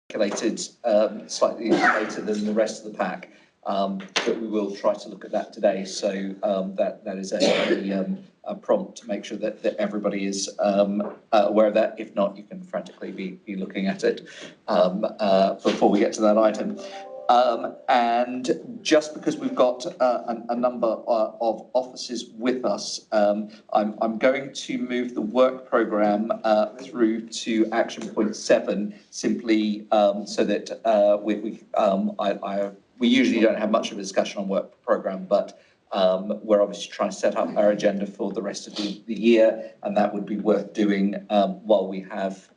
calculated slightly later than the rest of the pack, but we will try to look at that today. So that is a prompt to make sure that everybody is aware of that. If not, you can frantically be looking at it before we get to that item. And just because we've got a number of officers with us, I'm going to move the work programme through to action point 7, simply so that we usually don't have much of a discussion on work programme, but we're obviously trying to set up our agenda for the rest of the year, and that would be worth doing while we have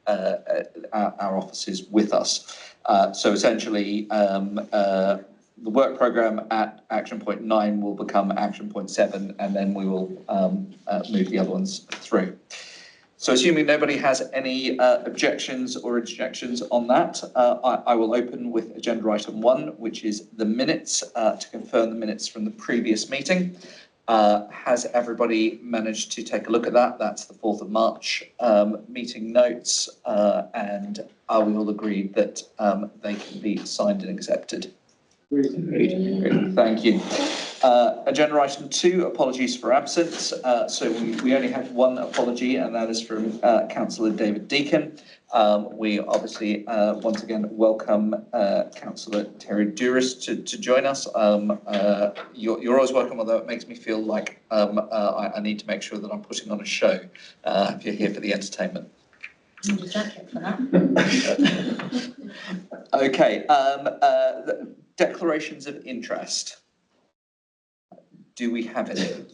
our officers with us. So essentially, the work programme at action point 9 will become action point 7, and then we will move the other ones through. So assuming nobody has any objections or interjections on that, I will open with agenda item 1, which is the minutes, to confirm the minutes from the previous meeting. Has everybody managed to take a look at that? That's the 4th of March meeting notes, and are we all agreed that they can be signed and accepted? Agreed. Thank you. Agenda item 2, apologies for absence. So we only have one apology, and that is from Councillor David Deacon. We obviously once again welcome Councillor Terry Duris to join us. You're always welcome, although it makes me feel like I need to make sure that I'm putting on a show if you're here for the entertainment. Exactly for that. Okay, declarations of interest. Do we have any?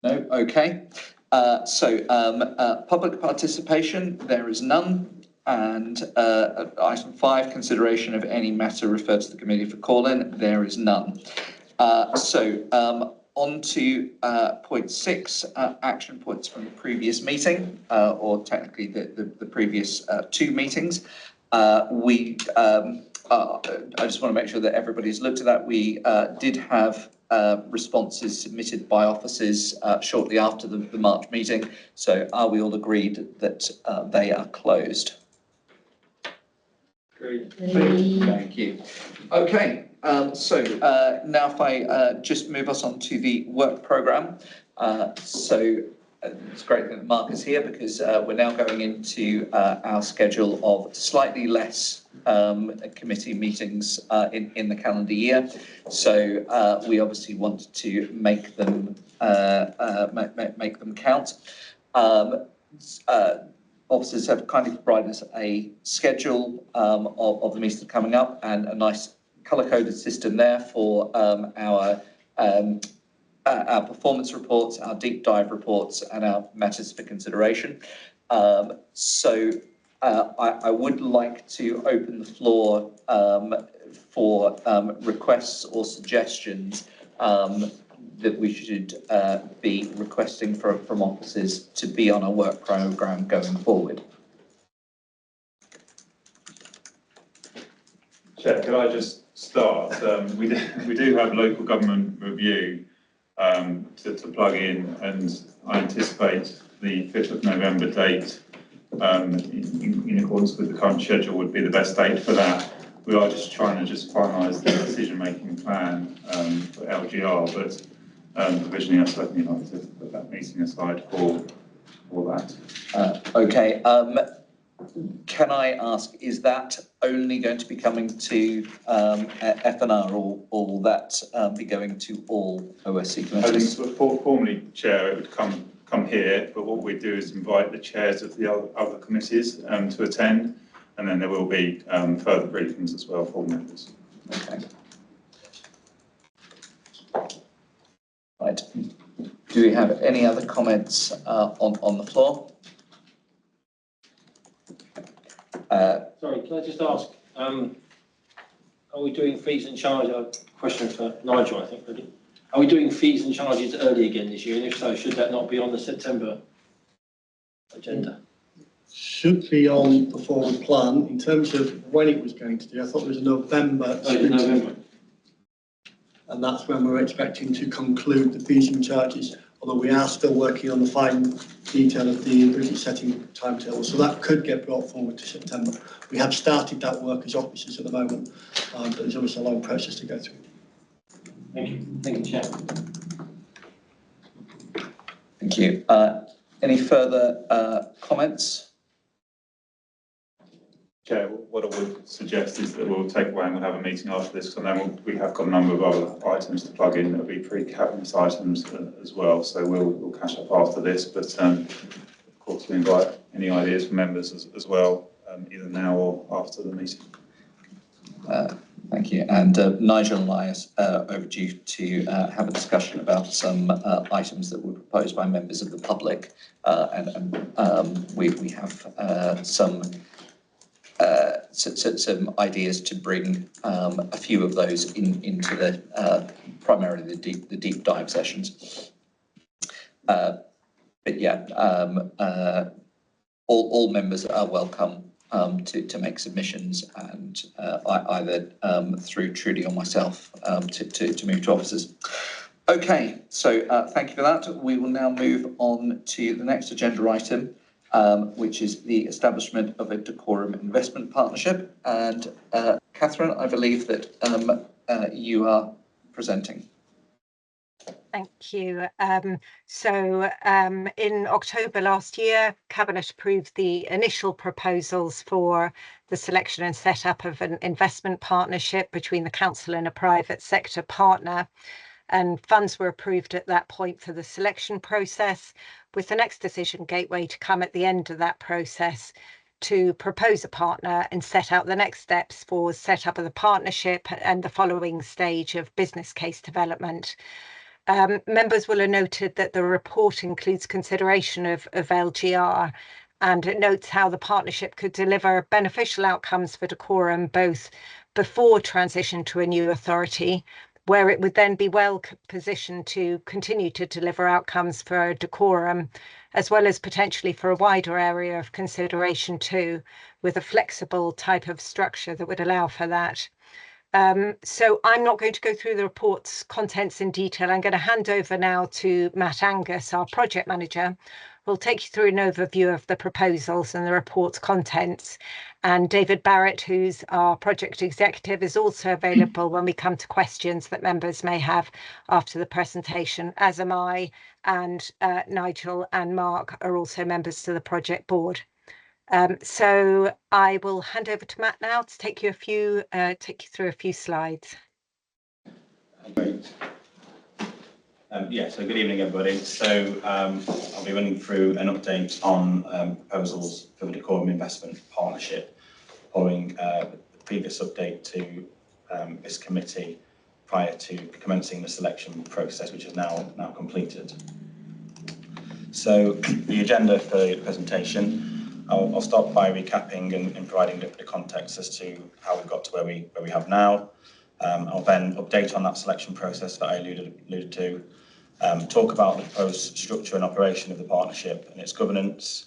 No? Okay. Public participation, there is none. And item 5, consideration of any matter referred to the committee for call-in, there is none. On to point 6, action points from the previous meeting, or technically the previous 2 meetings. I just want to make sure that everybody's looked at that. We did have responses submitted by officers shortly after the March meeting. So are we all agreed that they are closed? Agreed. Thank you. Okay, now if I just move us on to the work programme. It's great that Mark is here, because we're now going into our schedule of slightly less committee meetings in the calendar year. So we obviously want to make them count. Officers have kindly provided us a schedule of the meetings coming up, and a nice colour-coded system there for our performance reports, our deep dive reports, and our matters for consideration. I would like to open the floor for requests or suggestions that we should be requesting from officers to be on a work programme going forward. Chair, could I just start? We do have local government review to plug in, and I anticipate the 5th of November date in accordance with the current schedule would be the best date for that. We are just trying to finalise the decision-making plan for LGR, but provisionally I'd certainly like to put that meeting aside for that. Okay. Can I ask, is that only going to be coming to FNR, or will that be going to all OSC committees? I think formally, Chair, it would come here, but what we do is invite the chairs of the other committees to attend, and then there will be further briefings as well for members. Okay. Right. Do we have any other comments on the floor? Sorry, can I just ask, are we doing fees and charges? A question for Nigel, I think, really. Are we doing fees and charges early again this year? And if so, should that not be on the September agenda? Should be on the forward plan. In terms of when it was going to do, I thought it was November. November. And that's when we're expecting to conclude the fees and charges. although we are still working on the fine detail of the budget setting timetable, so that could get brought forward to September. We have started that work as officers at the moment, but there's obviously a long process to go through. Thank you. Thank you, Chair. Thank you. Any further comments? Chair, what I would suggest is that we'll take away and we'll have a meeting after this, and then we have got a number of other items to plug in. There'll be pre-cabinet items as well, so we'll catch up after this. But of course, we invite any ideas from members as well, either now or after the meeting. Thank you. And Nigel and I are overdue to have a discussion about some items that were proposed by members of the public, and we have some ideas to bring a few of those into the primarily the deep dive sessions. But yeah, all members are welcome to make submissions, and either through Trudy or myself to move to officers. Okay, so thank you for that. We will now move on to the next agenda item, which is the establishment of a Dacorum investment partnership. And Catherine, I believe that you are presenting. Thank you. In October last year, Cabinet approved the initial proposals for the selection and setup of an investment partnership between the council and a private sector partner. And funds were approved at that point for the selection process, with the next decision gateway to come at the end of that process to propose a partner and set out the next steps for setup of the partnership and the following stage of business case development. Members will have noted that the report includes consideration of LGR, and it notes how the partnership could deliver beneficial outcomes for Dacorum both before transition to a new authority, where it would then be well positioned to continue to deliver outcomes for Dacorum, as well as potentially for a wider area of consideration too, with a flexible type of structure that would allow for that. So I'm not going to go through the report's contents in detail. I'm going to hand over now to Matt Angus, our project manager, who will take you through an overview of the proposals and the report's contents. And David Barrett, who's our project executive, is also available when we come to questions that members may have after the presentation, as am I, and Nigel and Mark are also members of the project board. So I will hand over to Matt now to take you through a few slides. Great. So good evening, everybody. So I'll be running through an update on proposals for the Dacorum Investment Partnership, following the previous update to this committee prior to commencing the selection process, which is now completed. So the agenda for the presentation. I'll start by recapping and providing the context as to how we've got to where we have now. I'll then update on that selection process that I alluded to, talk about the proposed structure and operation of the partnership and its governance,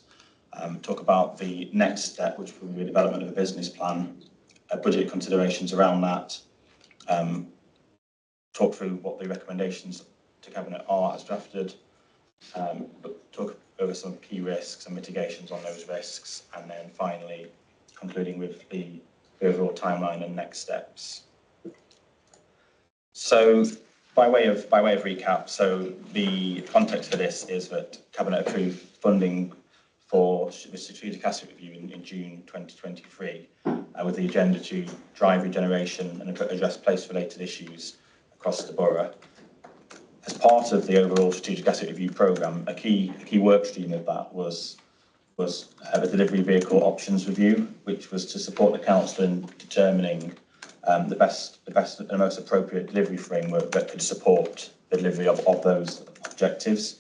talk about the next step, which will be the development of a business plan, budget considerations around that, talk through what the recommendations to Cabinet are as drafted, talk over some key risks and mitigations on those risks, and then finally concluding with the overall timeline and next steps. So by way of recap, so the context for this is that Cabinet approved funding for the strategic asset review in June 2023, with the agenda to drive regeneration and address place-related issues across the borough. As part of the overall strategic asset review programme, a key work stream of that was a delivery vehicle options review, which was to support the council in determining the best and most appropriate delivery framework that could support the delivery of those objectives.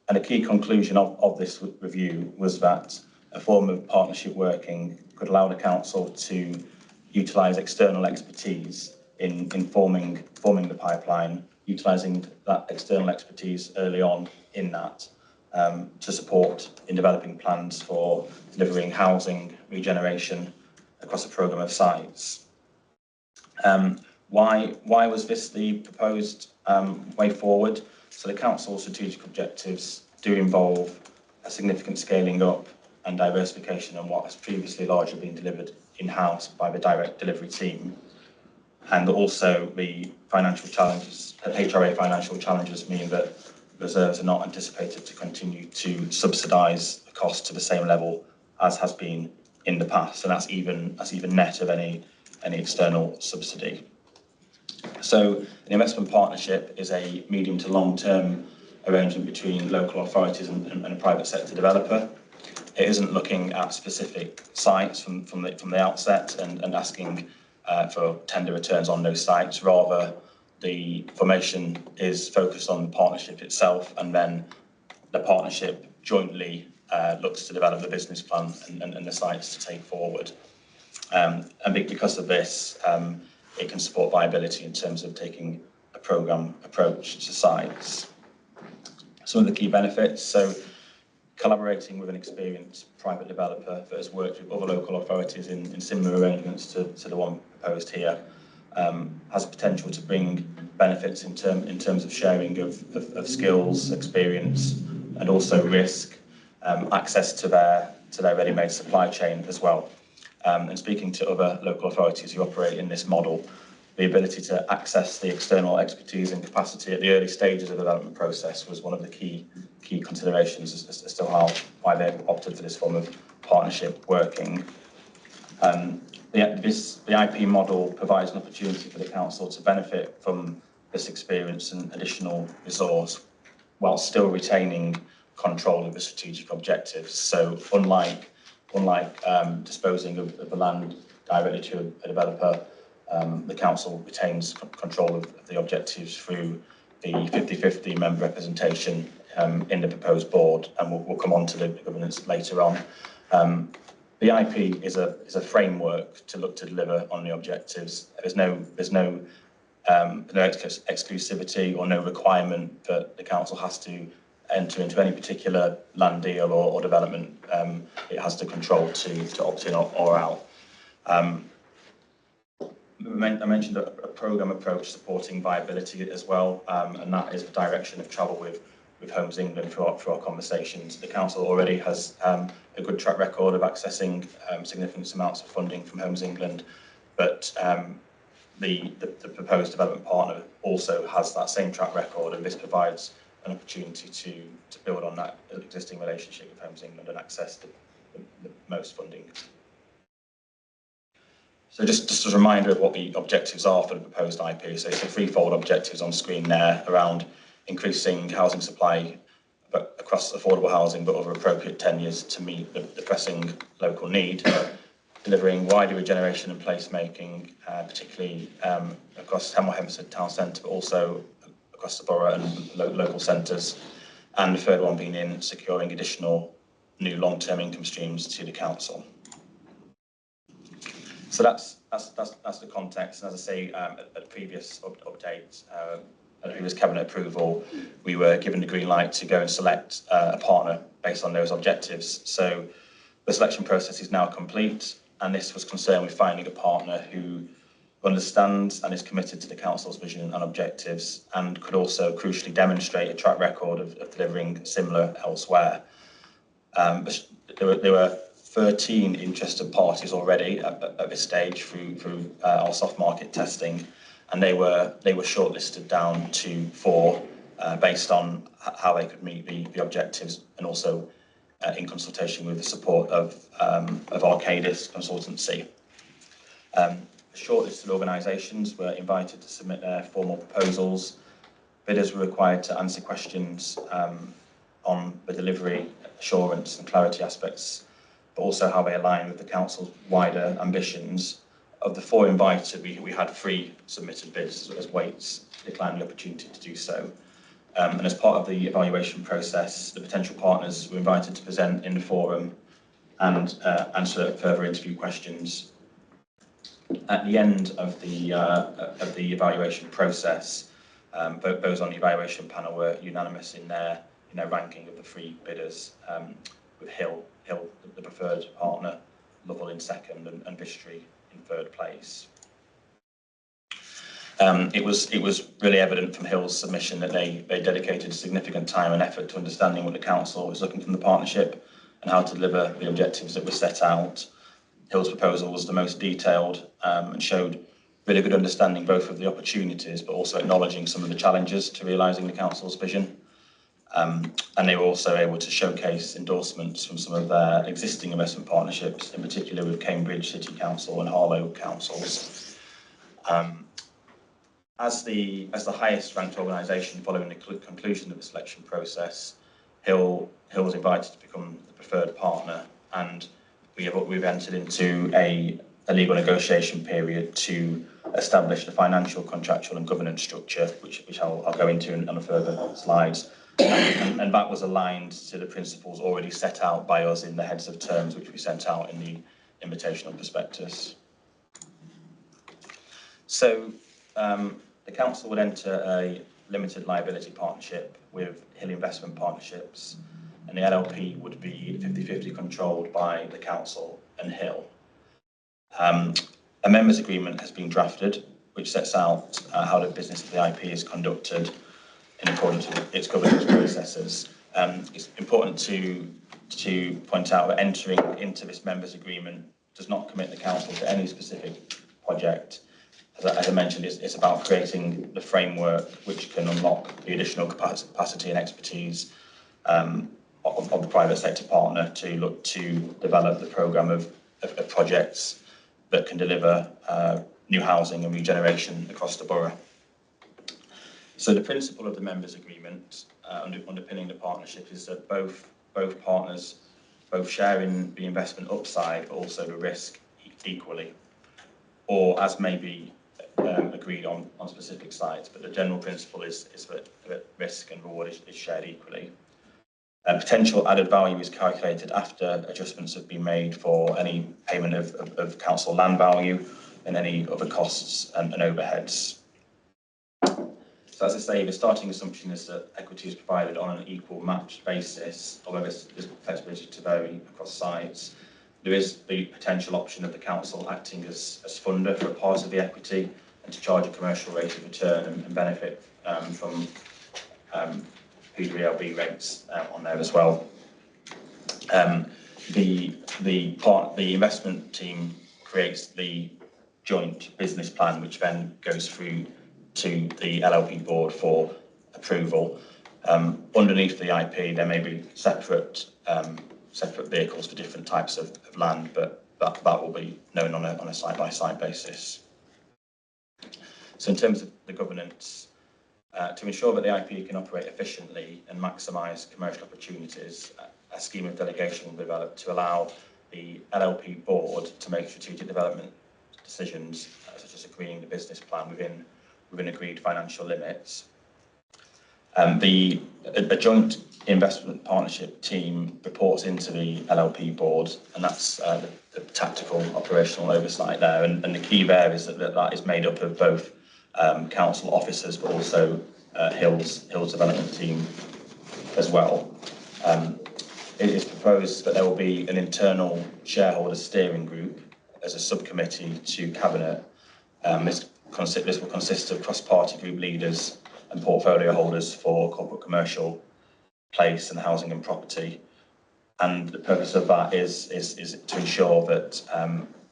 And a key conclusion of this review was that a form of partnership working could allow the council to utilise external expertise in forming the pipeline, utilising that external expertise early on in that to support in developing plans for delivering housing regeneration across a programme of sites. Why was this the proposed way forward? So the council's strategic objectives do involve a significant scaling up and diversification on what has previously largely been delivered in-house by the direct delivery team. And also the financial challenges, HRA financial challenges mean that reserves are not anticipated to continue to subsidise the cost to the same level as has been in the past, and that's even net of any external subsidy. So an investment partnership is a medium to long-term arrangement between local authorities and a private sector developer. It isn't looking at specific sites from the outset and asking for tender returns on those sites. Rather, the formation is focused on the partnership itself, and then the partnership jointly looks to develop the business plan and the sites to take forward. And because of this, it can support viability in terms of taking a programme approach to sites. Some of the key benefits, so collaborating with an experienced private developer that has worked with other local authorities in similar arrangements to the one proposed here, has potential to bring benefits in terms of sharing of skills, experience, and also risk, access to their ready-made supply chain as well. And speaking to other local authorities who operate in this model, the ability to access the external expertise and capacity at the early stages of the development process was one of the key considerations as to why they opted for this form of partnership working. The IP model provides an opportunity for the council to benefit from this experience and additional resource while still retaining control of the strategic objectives. So unlike disposing of the land directly to a developer, the council retains control of the objectives through the 50-50 member representation in the proposed board, and we'll come on to the governance later on. The IP is a framework to look to deliver on the objectives. There's no exclusivity or no requirement that the council has to enter into any particular land deal or development. It has the control to opt in or out. I mentioned a programme approach supporting viability as well, and that is the direction of travel with Homes England through our conversations. The council already has a good track record of accessing significant amounts of funding from Homes England, but the proposed development partner also has that same track record, and this provides an opportunity to build on that existing relationship with Homes England and access the most funding. So just as a reminder of what the objectives are for the proposed IP. So it's a threefold objectives on screen there around increasing housing supply across affordable housing but over appropriate tenures to meet the pressing local need, delivering wider regeneration and placemaking, particularly across Hemel Hempstead town centre, but also across the borough and local centres, and the third one being in securing additional new long-term income streams to the council. So that's the context. And as I say, at a previous update, at the previous cabinet approval, we were given the green light to go and select a partner based on those objectives. So the selection process is now complete, and this was concerned with finding a partner who understands and is committed to the council's vision and objectives, and could also crucially demonstrate a track record of delivering similar elsewhere. There were 13 interested parties already at this stage through our soft market testing, and they were shortlisted down to 4 based on how they could meet the objectives, and also in consultation with the support of Arcadis Consultancy. Shortlisted organisations were invited to submit their formal proposals. Bidders were required to answer questions on the delivery, assurance and clarity aspects, but also how they align with the council's wider ambitions. Of the 4 invited, we had 3 submitted bids as Waits declined the opportunity to do so. And as part of the evaluation process, the potential partners were invited to present in the forum and answer further interview questions. At the end of the evaluation process, those on the evaluation panel were unanimous in their ranking of the 3 bidders, with Hill the preferred partner, Lovell in second, and Vistry in third place. It was really evident from Hill's submission that they dedicated significant time and effort to understanding what the council was looking from the partnership and how to deliver the objectives that were set out. Hill's proposal was the most detailed and showed really good understanding both of the opportunities but also acknowledging some of the challenges to realising the council's vision. And they were also able to showcase endorsements from some of their existing investment partnerships, in particular with Cambridge City Council and Harlow councils. As the highest ranked organisation following the conclusion of the selection process, Hill was invited to become the preferred partner, and we've entered into a legal negotiation period to establish the financial, contractual and governance structure, which I'll go into on the further slides. And that was aligned to the principles already set out by us in the heads of terms, which we sent out in the invitational prospectus. So the council would enter a limited liability partnership with Hill Investment Partnerships, and the LLP would be 50-50 controlled by the council and Hill. A members agreement has been drafted, which sets out how the business of the IP is conducted in accordance with its governance processes. It's important to point out that entering into this members agreement does not commit the council to any specific project. As I mentioned, it's about creating the framework which can unlock the additional capacity and expertise of the private sector partner to look to develop the programme of projects that can deliver new housing and regeneration across the borough. So the principle of the members agreement underpinning the partnership is that both partners share in the investment upside but also the risk equally, or as may be agreed on specific sites, but the general principle is that risk and reward is shared equally. Potential added value is calculated after adjustments have been made for any payment of council land value and any other costs and overheads. So as I say, the starting assumption is that equity is provided on an equal matched basis, although there's flexibility to vary across sites. There is the potential option of the council acting as funder for a part of the equity and to charge a commercial rate of return and benefit from PWLB rates on there as well. The investment team creates the joint business plan, which then goes through to the LLP board for approval. Underneath the IP, there may be separate vehicles for different types of land, but that will be known on a site-by-site basis. So in terms of the governance, to ensure that the IP can operate efficiently and maximise commercial opportunities, a scheme of delegation will be developed to allow the LLP board to make strategic development decisions, such as agreeing the business plan within agreed financial limits. A joint investment partnership team reports into the LLP board, and that's the tactical operational oversight there. And the key there is that is made up of both council officers, but also Hill's development team as well. It is proposed that there will be an internal shareholder steering group as a subcommittee to Cabinet. This will consist of cross-party group leaders and portfolio holders for corporate, commercial, place and housing and property. And the purpose of that is to ensure that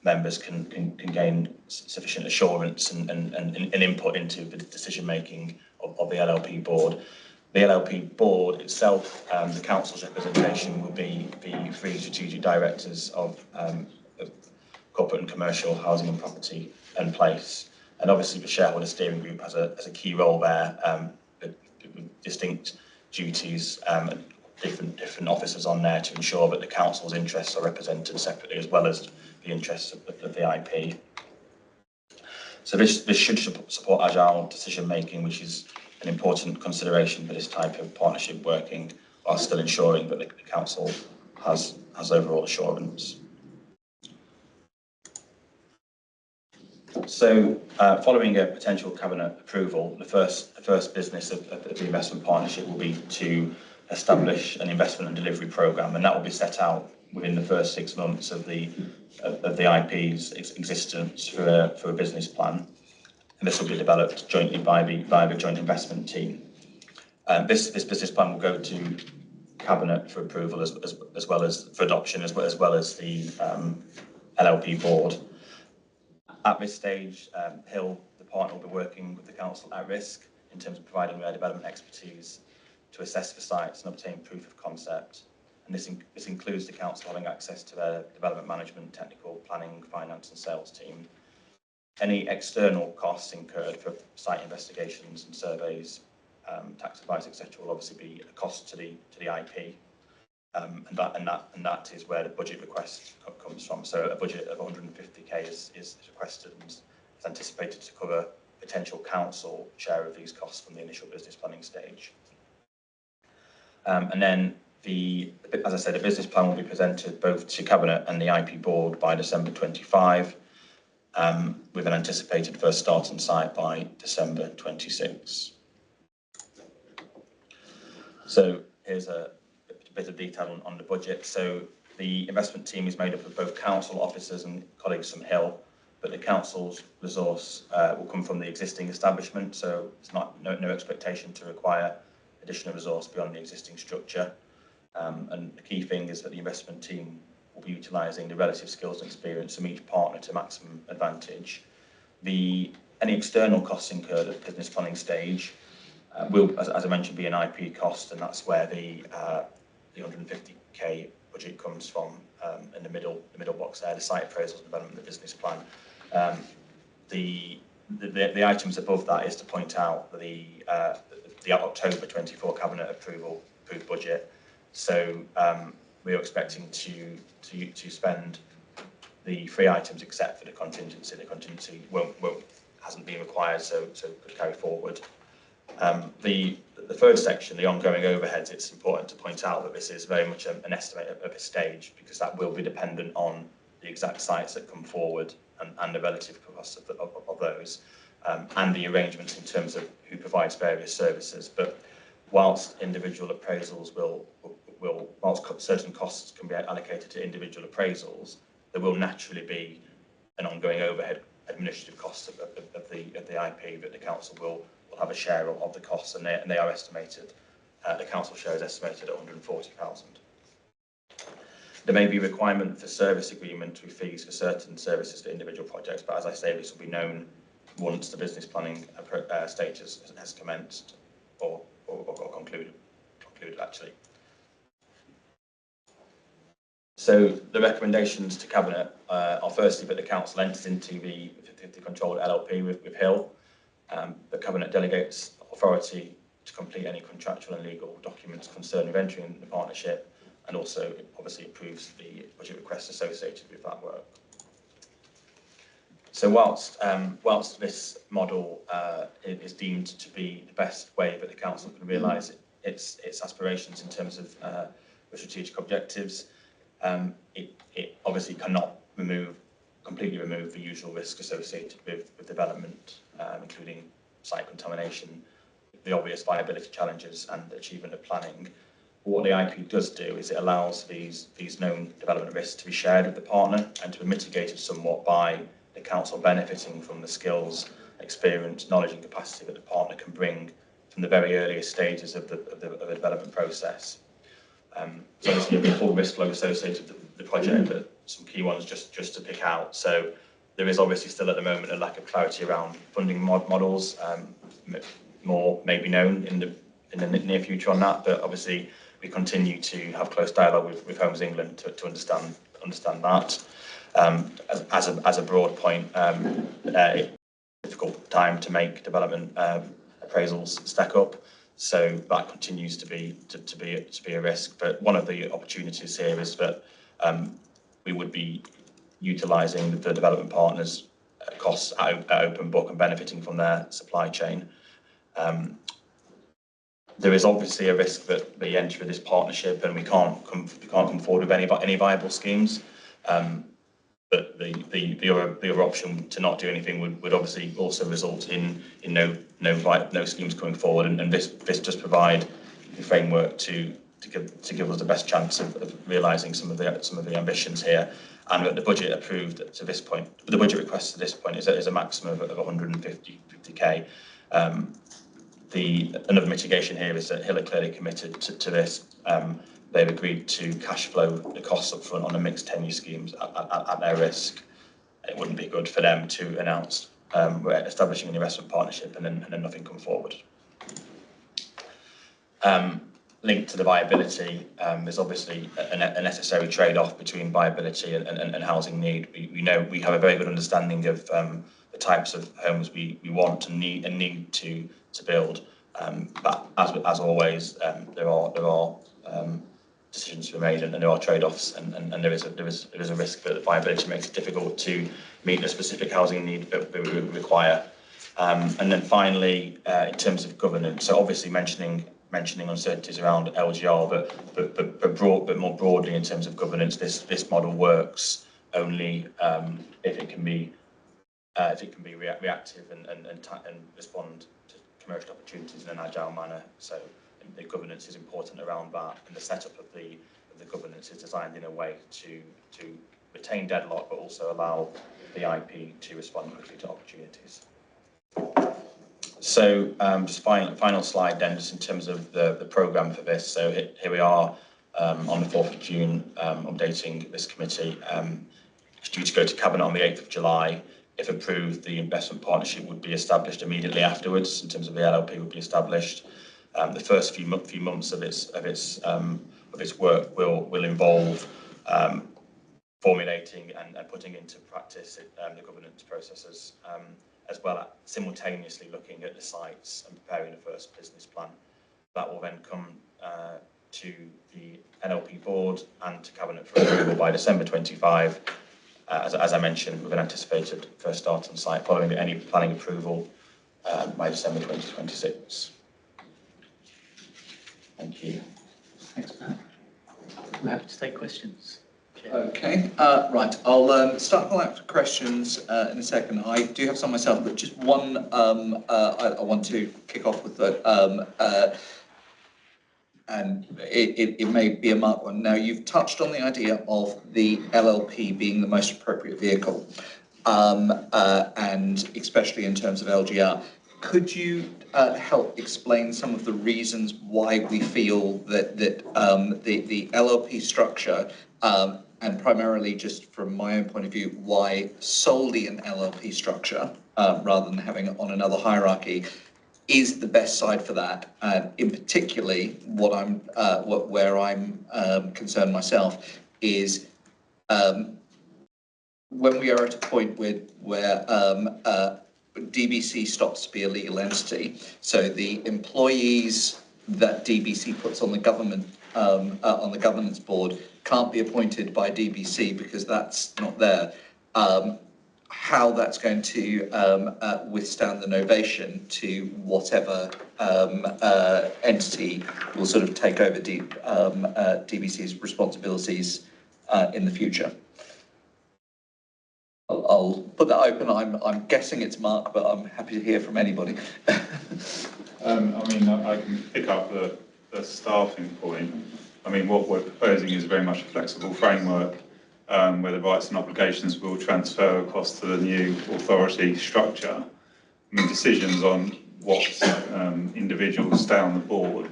members can gain sufficient assurance and input into the decision-making of the LLP board. The LLP board itself, the council's representation will be the three strategic directors of corporate and commercial, housing and property and place. And obviously the shareholder steering group has a key role there, with distinct duties and different officers on there to ensure that the council's interests are represented separately as well as the interests of the IP. So this should support agile decision making, which is an important consideration for this type of partnership working, while still ensuring that the council has overall assurance. So, following a potential Cabinet approval, the first business of the investment partnership will be to establish an investment and delivery programme, and that will be set out within the first 6 months of the IP's existence for a business plan. and this will be developed jointly by the joint investment team. This business plan will go to Cabinet for approval as well as for adoption as well as the LLP board. At this stage, Hill, the partner, will be working with the council at risk in terms of providing their development expertise to assess the sites and obtain proof of concept. And this includes the council having access to their development management, technical, planning, finance and sales team. Any external costs incurred for site investigations and surveys, tax advice, etc., will obviously be a cost to the IP, and that is where the budget request comes from. So a budget of 150k is requested and is anticipated to cover potential council share of these costs from the initial business planning stage. And then as I said, the business plan will be presented both to Cabinet and the IP board by December 25, with an anticipated first start on site by December 26. So here's a bit of detail on the budget. So the investment team is made up of both council officers and colleagues from Hill, but the council's resource will come from the existing establishment, so it's no expectation to require additional resource beyond the existing structure. And the key thing is that the investment team will be utilising the relative skills and experience from each partner to maximum advantage. Any external costs incurred at the business planning stage will, as I mentioned, be an IP cost, and that's where the 150k budget comes from in the middle box there, the site appraisals and development of the business plan. The items above that is to point out the October 24 Cabinet approved budget. So we are expecting to spend the 3 items except for the contingency. The contingency hasn't been required, so could carry forward. The third section, the ongoing overheads, it's important to point out that this is very much an estimate at this stage, because that will be dependent on the exact sites that come forward and the relative costs of those, and the arrangements in terms of who provides various services. But whilst individual appraisals whilst certain costs can be allocated to individual appraisals, there will naturally be an ongoing overhead administrative cost of the IP that the council will have a share of the costs, and they are estimated. The council share is estimated at 140,000. There may be a requirement for service agreement with fees for certain services to individual projects, but as I say, this will be known once the business planning stage has commenced or concluded actually. So the recommendations to Cabinet are firstly that the council enters into the 50/50 controlled LLP with Hill. The Cabinet delegates authority to complete any contractual and legal documents concerning entering the partnership, and also obviously approves the budget requests associated with that work. So whilst this model is deemed to be the best way that the council can realise its aspirations in terms of the strategic objectives, it obviously cannot completely remove the usual risk associated with development, including site contamination, the obvious viability challenges and achievement of planning. What the IP does do is it allows these known development risks to be shared with the partner and to be mitigated somewhat by the council benefiting from the skills, experience, knowledge and capacity that the partner can bring from the very earliest stages of the development process. So there's going to be a full risk flow associated with the project, but some key ones just to pick out. So there is obviously still at the moment a lack of clarity around funding models. More may be known in the near future on that, but obviously we continue to have close dialogue with Homes England to understand that. As a broad point, difficult time to make development appraisals stack up, so that continues to be a risk. But one of the opportunities here is that we would be utilising the development partners' costs at open book and benefiting from their supply chain. There is obviously a risk that they enter this partnership and we can't come forward with any viable schemes. But the other option to not do anything would obviously also result in no schemes coming forward, and this does provide the framework to to give us the best chance of realising some of the ambitions here. And that the budget approved to this point, the budget request to this point is a maximum of 150k. Another mitigation here is that Hill are clearly committed to this. They've agreed to cash flow the costs up front on the mixed tenure schemes at their risk. It wouldn't be good for them to announce we're establishing an investment partnership and then nothing come forward. Linked to the viability, there's obviously a necessary trade-off between viability and housing need. We know we have a very good understanding of the types of homes we want and need to build, but as always, there are decisions to be made and there are trade-offs, and there is a risk that viability makes it difficult to meet the specific housing need that we require. And then finally, in terms of governance, so obviously mentioning uncertainties around LGR, but more broadly in terms of governance, this model works only if it can be reactive and respond to commercial opportunities in an agile manner. So the governance is important around that, and the setup of the governance is designed in a way to retain deadlock, but also allow the IP to respond quickly to opportunities. So just final slide then, just in terms of the programme for this. So here we are on the 4th of June, updating this committee. It's due to go to Cabinet on the 8th of July. If approved, the investment partnership would be established immediately afterwards, in terms of the LLP would be established. The first few months of its work will involve formulating and putting into practice the governance processes, as well as simultaneously looking at the sites and preparing the first business plan. That will then come to the NLP board and to Cabinet for approval by December 25. As I mentioned, with an anticipated first start on site following any planning approval by December 2026. Thank you. Thanks, Matt. We're happy to take questions. Okay, right, I'll start calling out for questions in a second. I do have some myself, but just one I want to kick off with, and it may be a marked one. Now, you've touched on the idea of the LLP being the most appropriate vehicle, and especially in terms of LGR. Could you help explain some of the reasons why we feel that the LLP structure, and primarily just from my own point of view, why solely an LLP structure rather than having it on another hierarchy is the best side for that? In particularly, where I'm concerned myself is when we are at a point where DBC stops to be a legal entity, so the employees that DBC puts on the governance board can't be appointed by DBC because that's not there. How that's going to withstand the novation to whatever entity will sort of take over DBC's responsibilities in the future. I'll put that open. I'm guessing it's Mark, but I'm happy to hear from anybody. I mean, I can pick up the starting point. I mean, what we're proposing is very much a flexible framework where the rights and obligations will transfer across to the new authority structure. I mean, decisions on what individuals stay on the board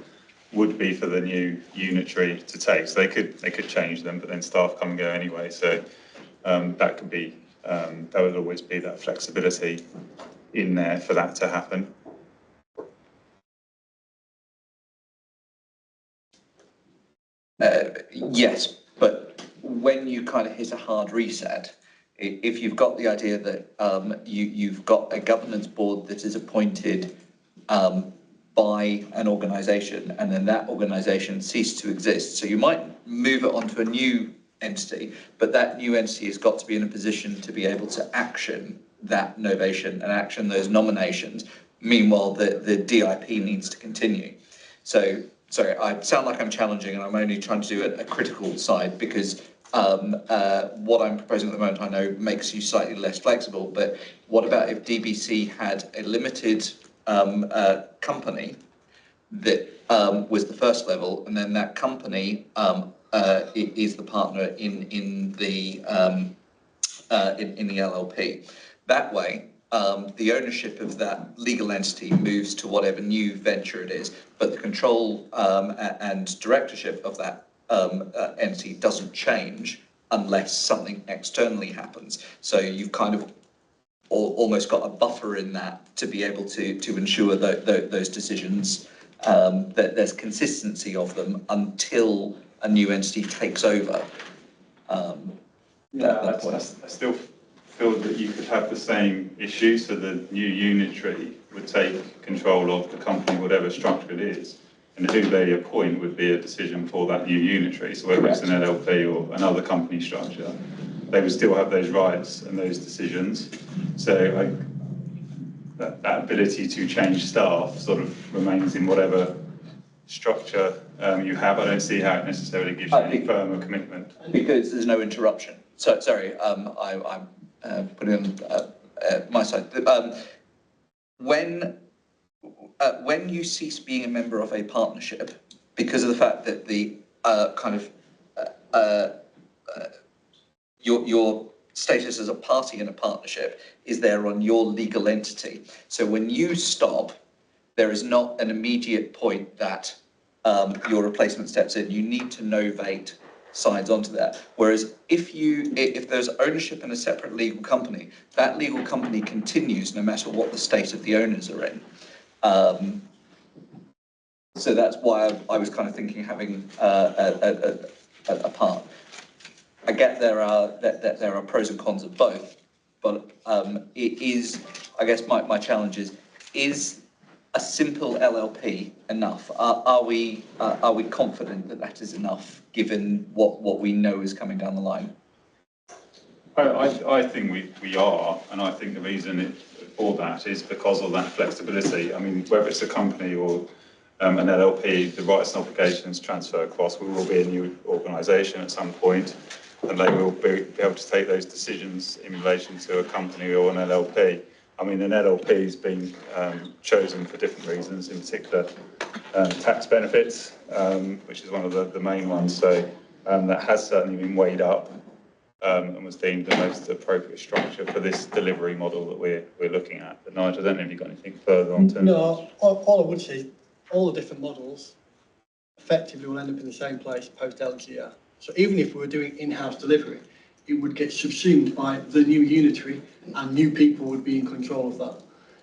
would be for the new unitary to take. So they could change them, but then staff come and go anyway. So that could be there would always be that flexibility in there for that to happen. Yes, but when you kind of hit a hard reset, if you've got the idea that you've got a governance board that is appointed by an organisation, and then that organisation ceases to exist, so you might move it onto a new entity, but that new entity has got to be in a position to be able to action that novation and action those nominations. Meanwhile, the DIP needs to continue. So, sorry, I sound like I'm challenging, and I'm only trying to do a critical side, because what I'm proposing at the moment I know makes you slightly less flexible, but what about if DBC had a limited company that was the first level, and then that company is the partner in the LLP. That way, the ownership of that legal entity moves to whatever new venture it is, but the control and directorship of that entity doesn't change unless something externally happens. So you've kind of almost got a buffer in that to be able to ensure that those decisions, that there's consistency of them until a new entity takes over. I still feel that you could have the same issue, so the new unitary would take control of the company, whatever structure it is, and who they appoint would be a decision for that new unitary. So whether it's an LLP or another company structure, they would still have those rights and those decisions. So that ability to change staff sort of remains in whatever structure you have. I don't see how it necessarily gives you any firmer commitment. Because there's no interruption. So, sorry, I'm putting on my side. When you cease being a member of a partnership, because of the fact that the your status as a party in a partnership is there on your legal entity. So when you stop, there is not an immediate point that your replacement steps in. You need to novate sides onto that. Whereas if there's ownership in a separate legal company, that legal company continues no matter what the state of the owners are in. So that's why I was kind of thinking having a part. I get there are pros and cons of both, but it is, I guess my challenge is a simple LLP enough? Are we confident that that is enough, given what we know is coming down the line? I think we are, and I think the reason for that is because of that flexibility. I mean, whether it's a company or an LLP, the rights and obligations transfer across. We will be a new organisation at some point, and they will be able to take those decisions in relation to a company or an LLP. I mean, an LLP has been chosen for different reasons, in particular tax benefits, which is one of the main ones. So that has certainly been weighed up and was deemed the most appropriate structure for this delivery model that we're looking at. But Nigel, I don't know if you've got anything further on to... No, all I would say, all the different models effectively will end up in the same place post-LGR. So even if we were doing in-house delivery, it would get subsumed by the new unitary and new people would be in control of that.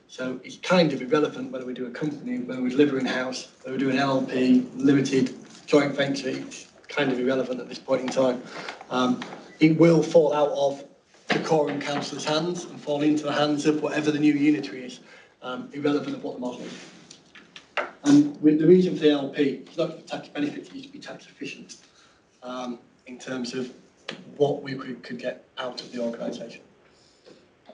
So it's kind of irrelevant whether we do a company, whether we deliver in-house, whether we do an LLP, limited, joint venture. It's kind of irrelevant at this point in time. It will fall out of Dacorum Councillor's hands and fall into the hands of whatever the new unitary is, irrelevant of what the model is. And with the reason for the LLP, it's not for tax benefits, it needs to be tax efficient in terms of what we could get out of the organisation.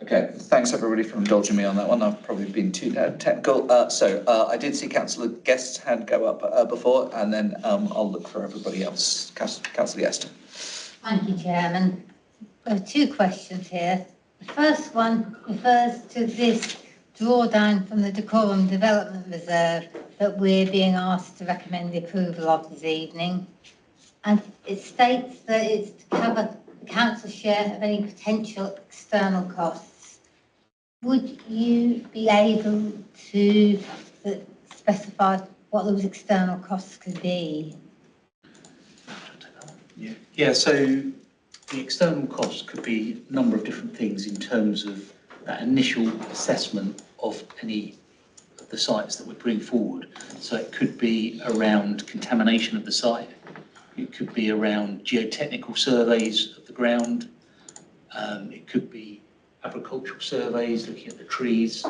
Okay, thanks everybody for indulging me on that one. I've probably been too technical. So I did see Councillor Guest's hand go up before, and then I'll look for everybody else. Councillor Guest. Thank you, Chairman. There are two questions here. The first one refers to this drawdown from the Dacorum Development Reserve that we're being asked to recommend the approval of this evening. And it states that it's to cover the council's share of any potential external costs. Would you be able to specify what those external costs could be? Yeah, so the external costs could be a number of different things in terms of that initial assessment of any of the sites that we bring forward. So it could be around contamination of the site. It could be around geotechnical surveys of the ground. It could be agricultural surveys, looking at the trees,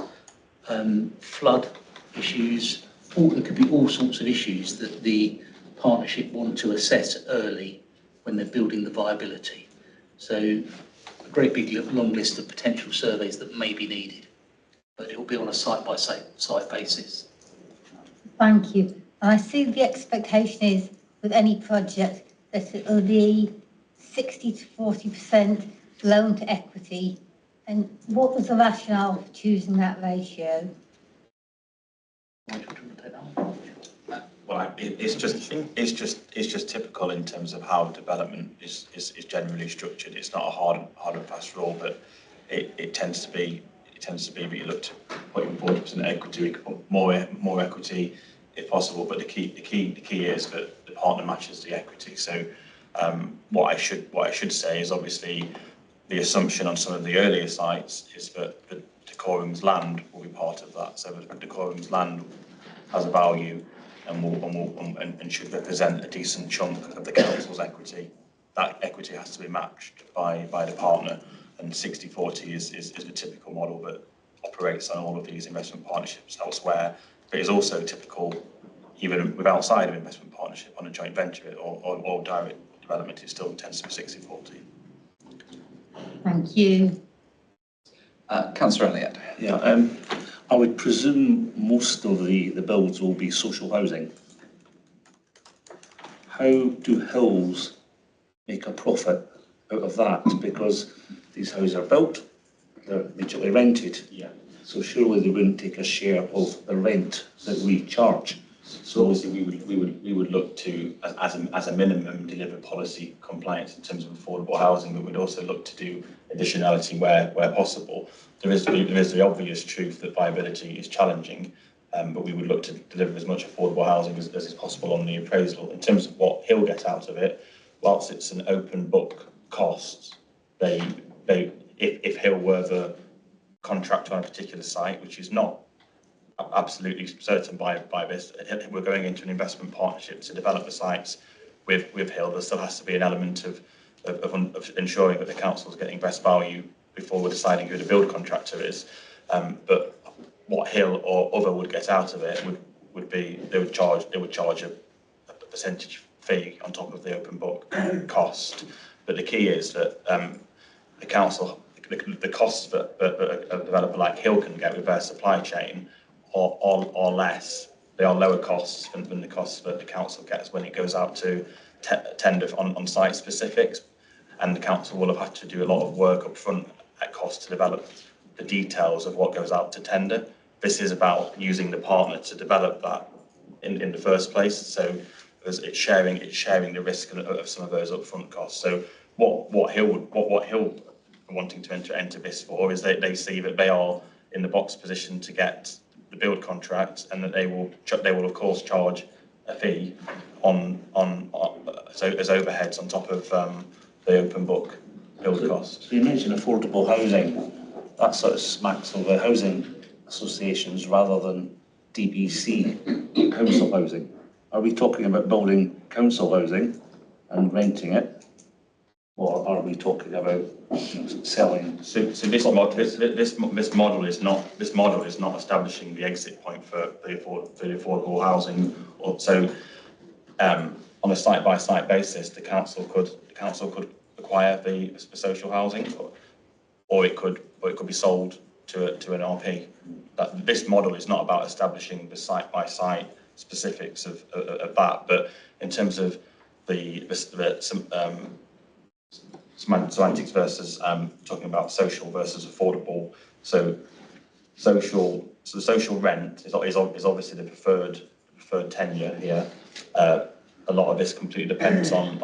flood issues. There could be all sorts of issues that the partnership want to assess early when they're building the viability. So a great big long list of potential surveys that may be needed, but it will be on a site-by-site basis. Thank you. And I see the expectation is with any project that it will be 60 to 40% loan to equity. And what was the rationale for choosing that ratio? Well, Well, it's just typical in terms of how development is generally structured. It's not a hard and fast rule, but it tends to be that you look to put in 40% equity, we could put more equity if possible. But the key is that the partner matches the equity. So what I should say is obviously the assumption on some of the earlier sites is that the Dacorum's land will be part of that. So the Dacorum's land has a value and should represent a decent chunk of the council's equity. That equity has to be matched by the partner, and 60-40 is the typical model that operates on all of these investment partnerships elsewhere. But it's also typical, even with outside of investment partnership, on a joint venture or direct development, it still tends to be 60-40. Thank you. Councillor Elliott. Yeah, I would presume most of the builds will be social housing. How do hills make a profit out of that? Because these houses are built, they're immediately rented. Yeah. So surely they wouldn't take a share of the rent that we charge. So obviously we would look to, as a minimum, deliver policy compliance in terms of affordable housing, but we'd also look to do additionality where possible. There is the obvious truth that viability is challenging, but we would look to deliver as much affordable housing as is possible on the appraisal. In terms of what he'll get out of it, whilst it's an open book cost, if Hill were the contractor on a particular site, which is not absolutely certain by this, we're going into an investment partnership to develop the sites with Hill. There still has to be an element of ensuring that the council is getting best value before we're deciding who the build contractor is. But what Hill or other would get out of it would be they would charge a percentage fee on top of the open book cost. But the key is that the council, the costs that a developer like Hill can get with their supply chain are less. They are lower costs than the costs that the council gets when it goes out to tender on site specifics, and the council will have had to do a lot of work up front at cost to develop the details of what goes out to tender. This is about using the partner to develop that in the first place, so it's sharing the risk of some of those upfront costs. So what Hill are wanting to enter this for is they see that they are in the box position to get the build contract, and that they will of course charge a fee so as overheads on top of the open book build cost. So you mentioned affordable housing. That sort of smacks of the housing associations rather than DBC council housing. Are we talking about building council housing and renting it, or are we talking about selling? So this model is not establishing the exit point for the affordable housing. So on a site-by-site basis, the council could acquire the social housing, or it could be sold to an RP. This model is not about establishing the site-by-site specifics of that, but in terms of the semantics versus talking about social versus affordable. So the social rent is obviously the preferred tenure here. A lot of this completely depends on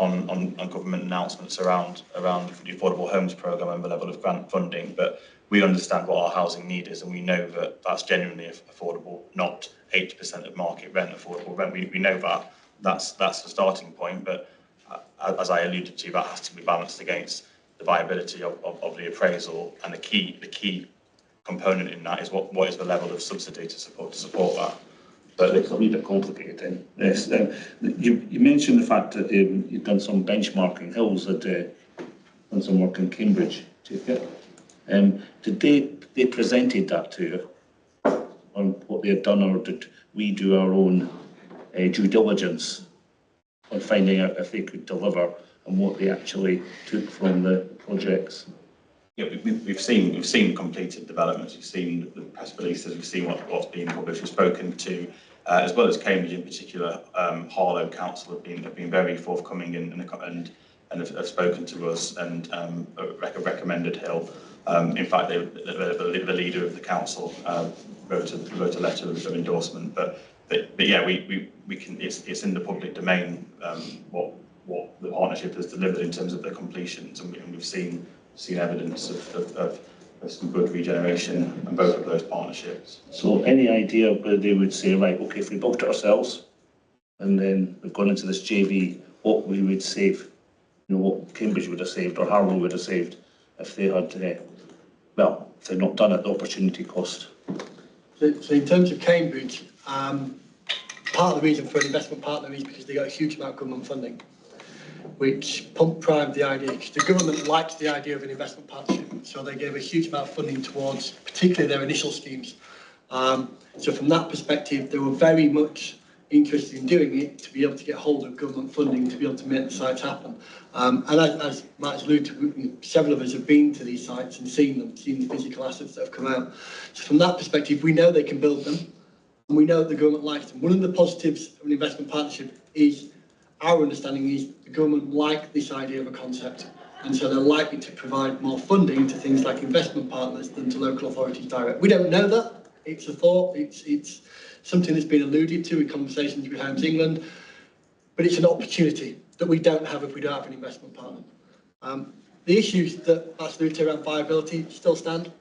government announcements around the Affordable Homes Programme and the level of grant funding, but we understand what our housing need is, and we know that that's genuinely affordable, not 80% of market rent affordable rent. We know that that's the starting point, but as I alluded to, that has to be balanced against the viability of the appraisal, and the key component in that is what is the level of subsidy to support that. But it's a wee bit complicated. Yes, you mentioned the fact that you've done some benchmarking. Hills had done some work in Cambridge. Did they presented that to you on what they had done, or did we do our own due diligence on finding out if they could deliver and what they actually took from the projects? Yeah, we've seen completed developments. We've seen the press releases. We've seen what's being published. We've spoken to, as well as Cambridge in particular, Harlow Council have been very forthcoming and have spoken to us and recommended Hill. In fact, the leader of the council wrote a letter of endorsement. But but yeah, we can, it's in the public domain, what the partnership has delivered in terms of the completions, and we've seen evidence of some good regeneration in both of those partnerships. So any idea where they would say, right, okay, if we built it ourselves and then we've gone into this JV, what we would save, you know, what Cambridge would have saved or Harrow would have saved if they had, well, if they'd not done it, the opportunity cost? So in terms of Cambridge, part of the reason for an investment partner is because they got a huge amount of government funding, which primed the idea, because the government likes the idea of an investment partnership, so they gave a huge amount of funding towards particularly their initial schemes. So from that perspective, they were very much interested in doing it to be able to get hold of government funding to be able to make the sites happen. And as Matt's alluded to, several of us have been to these sites and seen the physical assets that have come out. So from that perspective, we know they can build them, and we know that the government likes them. One of the positives of an investment partnership is, our understanding is, the government like this idea of a concept, and so they're likely to provide more funding to things like investment partners than to local authorities direct. We don't know that. It's a thought. It's something that's been alluded to in conversations with Homes England, but it's an opportunity that we don't have if we don't have an investment partner. The issues that Matt's alluded to around viability still stand.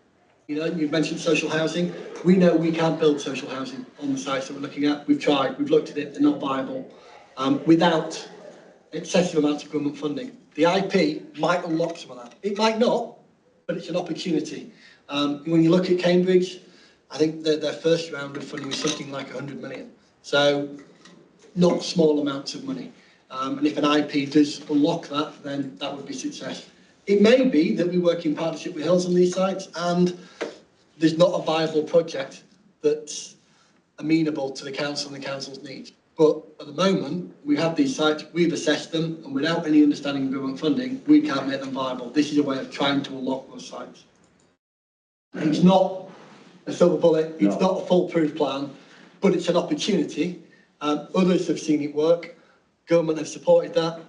You know, you've mentioned social housing. We know we can't build social housing on the sites that we're looking at. We've tried, we've looked at it, they're not viable without excessive amounts of government funding. The IP might unlock some of that. It might not, but it's an opportunity. When you look at Cambridge, I think their first round of funding was something like 100 million. So not small amounts of money. And if an IP does unlock that, then that would be success. It may be that we work in partnership with Hills on these sites and there's not a viable project that's amenable to the council and the council's needs. But at the moment, we have these sites, we've assessed them, and without any understanding of government funding, we can't make them viable. This is a way of trying to unlock those sites. It's not a silver bullet, it's not a foolproof plan, but it's an opportunity. Others have seen it work, government have supported that.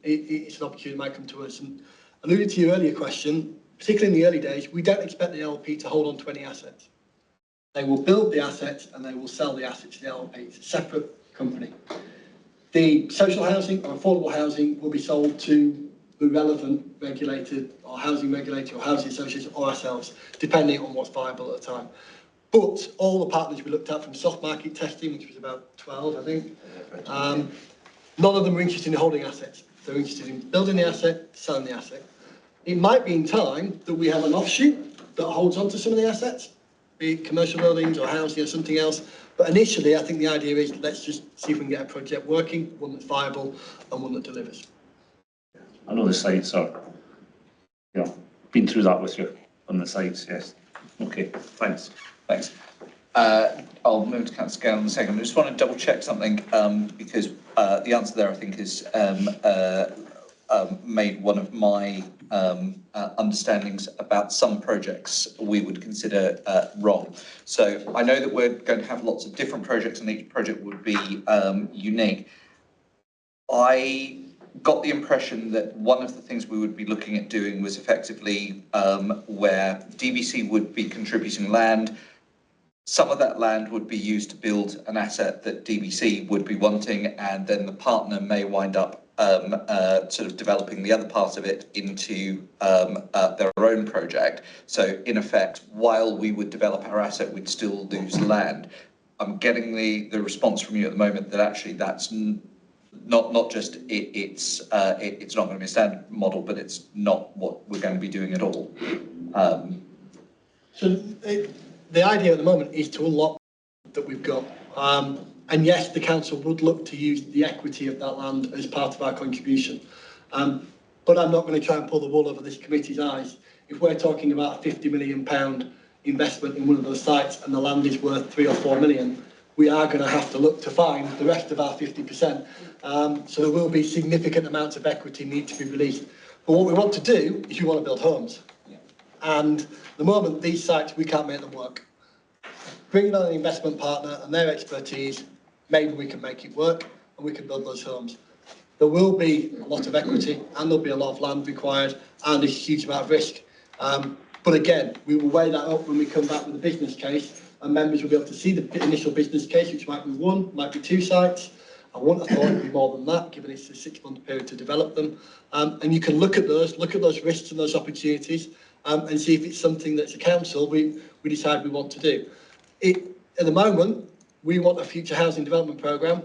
It's an opportunity that might come to us. And alluding to your earlier question, particularly in the early days, we don't expect the LLP to hold on to any assets. They will build the assets and they will sell the assets to the LLP. It's a separate company. The social housing or affordable housing will be sold to the relevant regulator or housing regulator or housing association or ourselves, depending on what's viable at the time. But all the partners we looked at from soft market testing, which was about 12, I think, none of them were interested in holding assets. They're interested in building the asset, selling the asset. It might be in time that we have an offshoot that holds on to some of the assets, be it commercial buildings or housing or something else. But initially, I think the idea is let's just see if we can get a project working, one that's viable and one that delivers. I know the sites are, you know, been through that with you on the sites, yes. Okay, thanks. Thanks. I'll move to Councillor Gale in a second. I just want to double check something because the answer there, I think, is made one of my understandings about some projects we would consider wrong. So I know that we're going to have lots of different projects and each project would be unique. I got the impression that one of the things we would be looking at doing was effectively where DBC would be contributing land. Some of that land would be used to build an asset that DBC would be wanting, and then the partner may wind up sort of developing the other part of it into their own project. So in effect, while we would develop our asset, we'd still lose land. I'm getting the response from you at the moment that actually that's not just it's not going to be a standard model, but it's not what we're going to be doing at all. The idea at the moment is to unlock that we've got. And yes, the council would look to use the equity of that land as part of our contribution. But I'm not going to try and pull the wool over this committee's eyes. If we're talking about a £50 million investment in one of those sites and the land is worth 3 or 4 million, we are going to have to look to find the rest of our 50%. So there will be significant amounts of equity need to be released. But what we want to do is we want to build homes. And at the moment, these sites, we can't make them work. Bringing on an investment partner and their expertise, maybe we can make it work and we can build those homes. There will be a lot of equity and there'll be a lot of land required and a huge amount of risk. But again, we will weigh that up when we come back with a business case and members will be able to see the initial business case, which might be one, might be 2 sites. I wouldn't have thought it'd be more than that, given it's a 6-month period to develop them. And you can look at those risks and those opportunities, and see if it's something that's a council we decide we want to do. At the moment, we want a future housing development programme,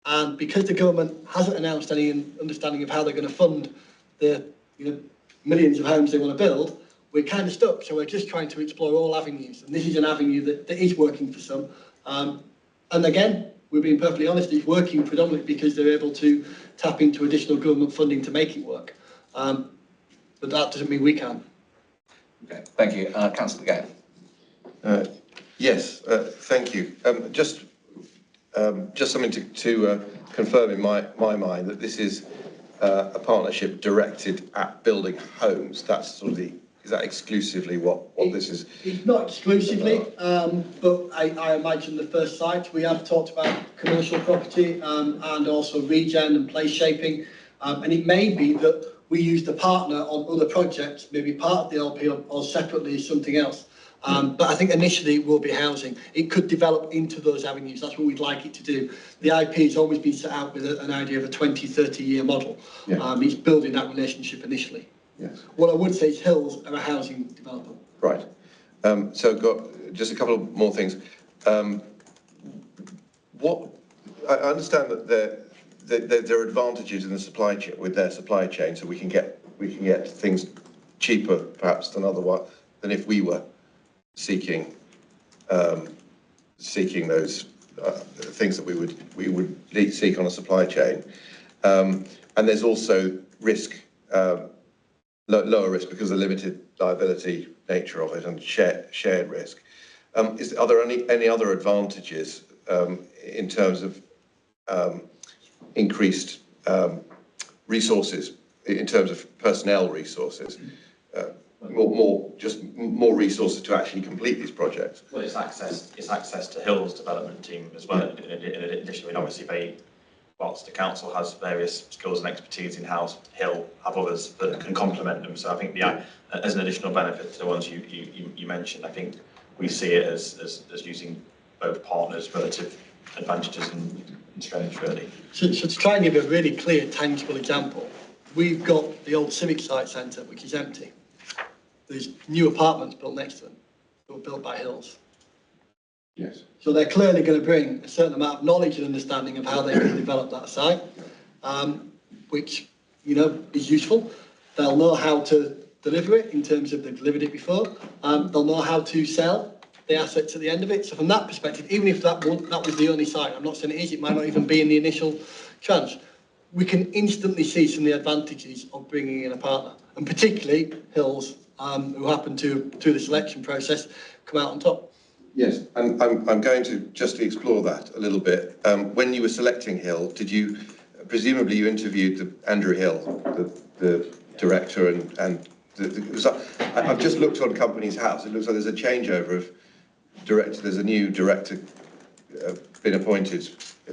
and because the government hasn't announced any understanding of how they're going to fund the millions of homes they want to build, we're kind of stuck. So we're just trying to explore all avenues, and this is an avenue that is working for some. And again, we're being perfectly honest, it's working predominantly because they're able to tap into additional government funding to make it work. But that doesn't mean we can. Okay, thank you. Councillor Gale. Yes, thank you. Just something to confirm in my mind that this is a partnership directed at building homes. That's sort of is that exclusively what this is? It's not exclusively, but I imagine the first site, we have talked about commercial property and also regen and place shaping. And it may be that we use the partner on other projects, maybe part of the LP or separately something else. But I think initially it will be housing. It could develop into those avenues. That's what we'd like it to do. The IP has always been set out with an idea of a 20, 30-year model. Yeah. It's building that relationship initially. Yes. What I would say is Hills are a housing developer. Right. So I've got just a couple of more things. What I understand that there are advantages in the supply chain with their supply chain, so we can get things cheaper perhaps than if we were seeking those things that we would seek on a supply chain, and there's also risk, lower risk because of the limited liability nature of it and shared risk. Are there any other advantages in terms of increased resources, in terms of personnel resources? More resources to actually complete these projects. Well, it's access to Hill's development team as well. In addition, obviously whilst the council has various skills and expertise in-house, Hill have others that can complement them. So I think as an additional benefit to the ones you mentioned, I think we see it as using both partners' relative advantages and strengths really. So to try and give a really clear, tangible example, we've got the old Civic Site Centre, which is empty. There's new apartments built next to them that were built by Hills. Yes. So they're clearly going to bring a certain amount of knowledge and understanding of how they can develop that site, which, is useful. They'll know how to deliver it in terms of they've delivered it before. They'll know how to sell the assets at the end of it. So from that perspective, even if that was the only site, I'm not saying it is, it might not even be in the initial tranche, we can instantly see some of the advantages of bringing in a partner, and particularly Hills, who happen to, through the selection process, come out on top. Yes, and I'm going to just explore that a little bit. When you were selecting Hill, presumably you interviewed Andrew Hill, the director, and I've just looked on Companies House. It looks like there's a changeover of director. There's a new director been appointed. I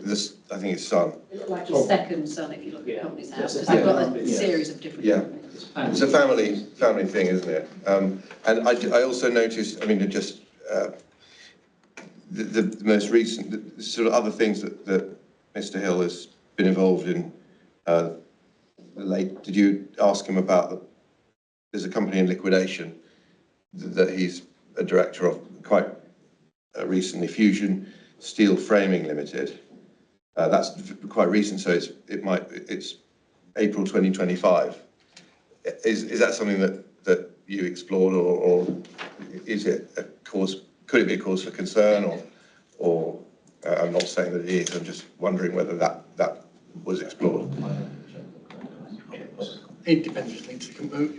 think his son. It looked like his second son if you look at Companies House, because they've got a series of different companies. It's a family thing, isn't it? And I also noticed, the most recent sort of other things that Mr. Hill has been involved in. Did you ask him about? There's a company in liquidation that he's a director of quite recently, Fusion Steel Framing Limited. That's quite recent, so it's April 2025. Is that something that you explored, or is it a cause? Could it be a cause for concern, or I'm not saying that it is. I'm just wondering whether that was explored. It depends.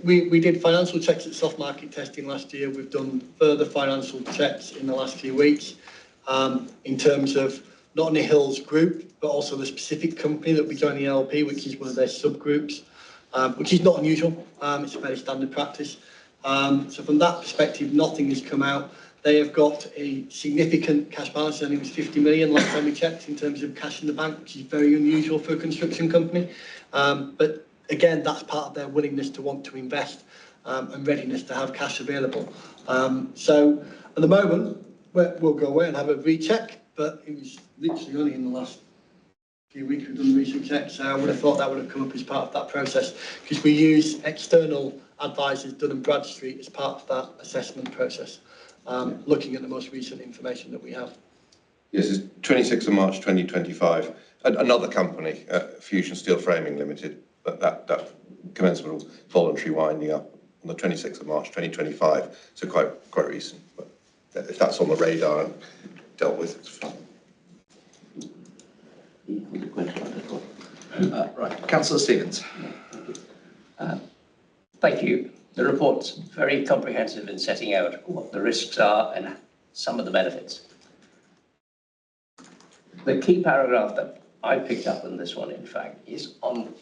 We did financial checks at soft market testing last year. We've done further financial checks in the last few weeks in terms of not only Hill's group, but also the specific company that we joined the LP, which is one of their subgroups, which is not unusual. It's a very standard practice. So from that perspective, nothing has come out. They have got a significant cash balance. I think it was 50 million last time we checked in terms of cash in the bank, which is very unusual for a construction company. But again, that's part of their willingness to want to invest and readiness to have cash available. So at the moment, we'll go away and have a recheck, but it was literally only in the last few weeks we've done the recent check, so I would have thought that would have come up as part of that process, because we use external advisors, Dun & Bradstreet, as part of that assessment process, looking at the most recent information that we have. Yes, it's 26th of March 2025. Another company, Fusion Steel Framing Limited, but that commencement was voluntary winding up on the 26th of March 2025, so quite recent. But if that's on the radar and dealt with, it's fine. Right, Councillor Stevens. Thank you. The report's very comprehensive in setting out what the risks are and some of the benefits. The key paragraph that I picked up in this one, in fact, is on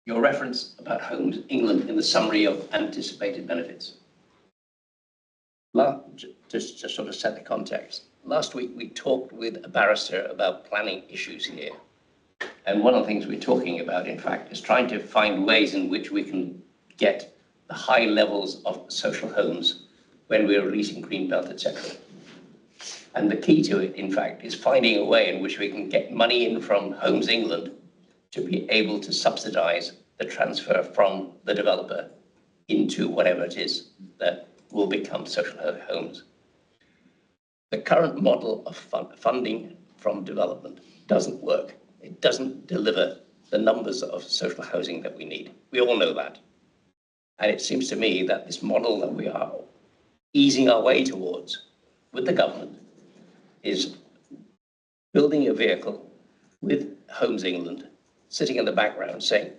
your reference about Homes England in the summary of anticipated benefits. Just to sort of set the context, last week we talked with a barrister about planning issues here. And one of the things we're talking about, in fact, is trying to find ways in which we can get the high levels of social homes when we're releasing Greenbelt, etc. And the key to it, in fact, is finding a way in which we can get money in from Homes England to be able to subsidise the transfer from the developer into whatever it is that will become social homes. The current model of funding from development doesn't work. It doesn't deliver the numbers of social housing that we need. We all know that. And it seems to me that this model that we are easing our way towards with the government is building a vehicle with Homes England sitting in the background saying,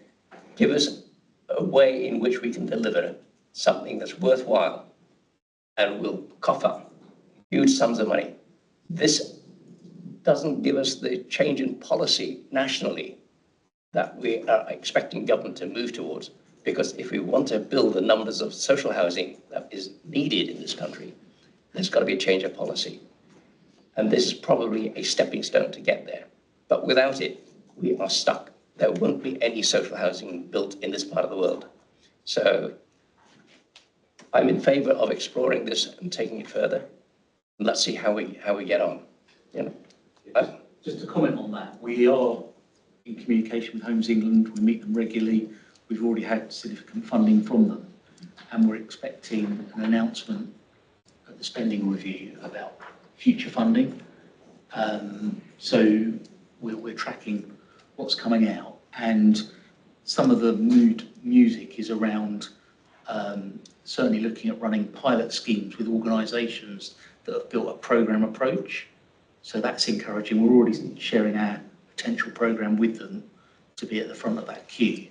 give us a way in which we can deliver something that's worthwhile and will cough up huge sums of money. This doesn't give us the change in policy nationally that we are expecting government to move towards, because if we want to build the numbers of social housing that is needed in this country, there's got to be a change of policy. And this is probably a stepping stone to get there. But without it, we are stuck. There won't be any social housing built in this part of the world. So I'm in favour of exploring this and taking it further. And let's see how we get on. You know. Just to comment on that, we are in communication with Homes England. We meet them regularly. We've already had significant funding from them, and we're expecting an announcement at the spending review about future funding. So we're tracking what's coming out, and some of the music is around certainly looking at running pilot schemes with organisations that have built a programme approach. So that's encouraging. We're already sharing our potential programme with them to be at the front of that queue.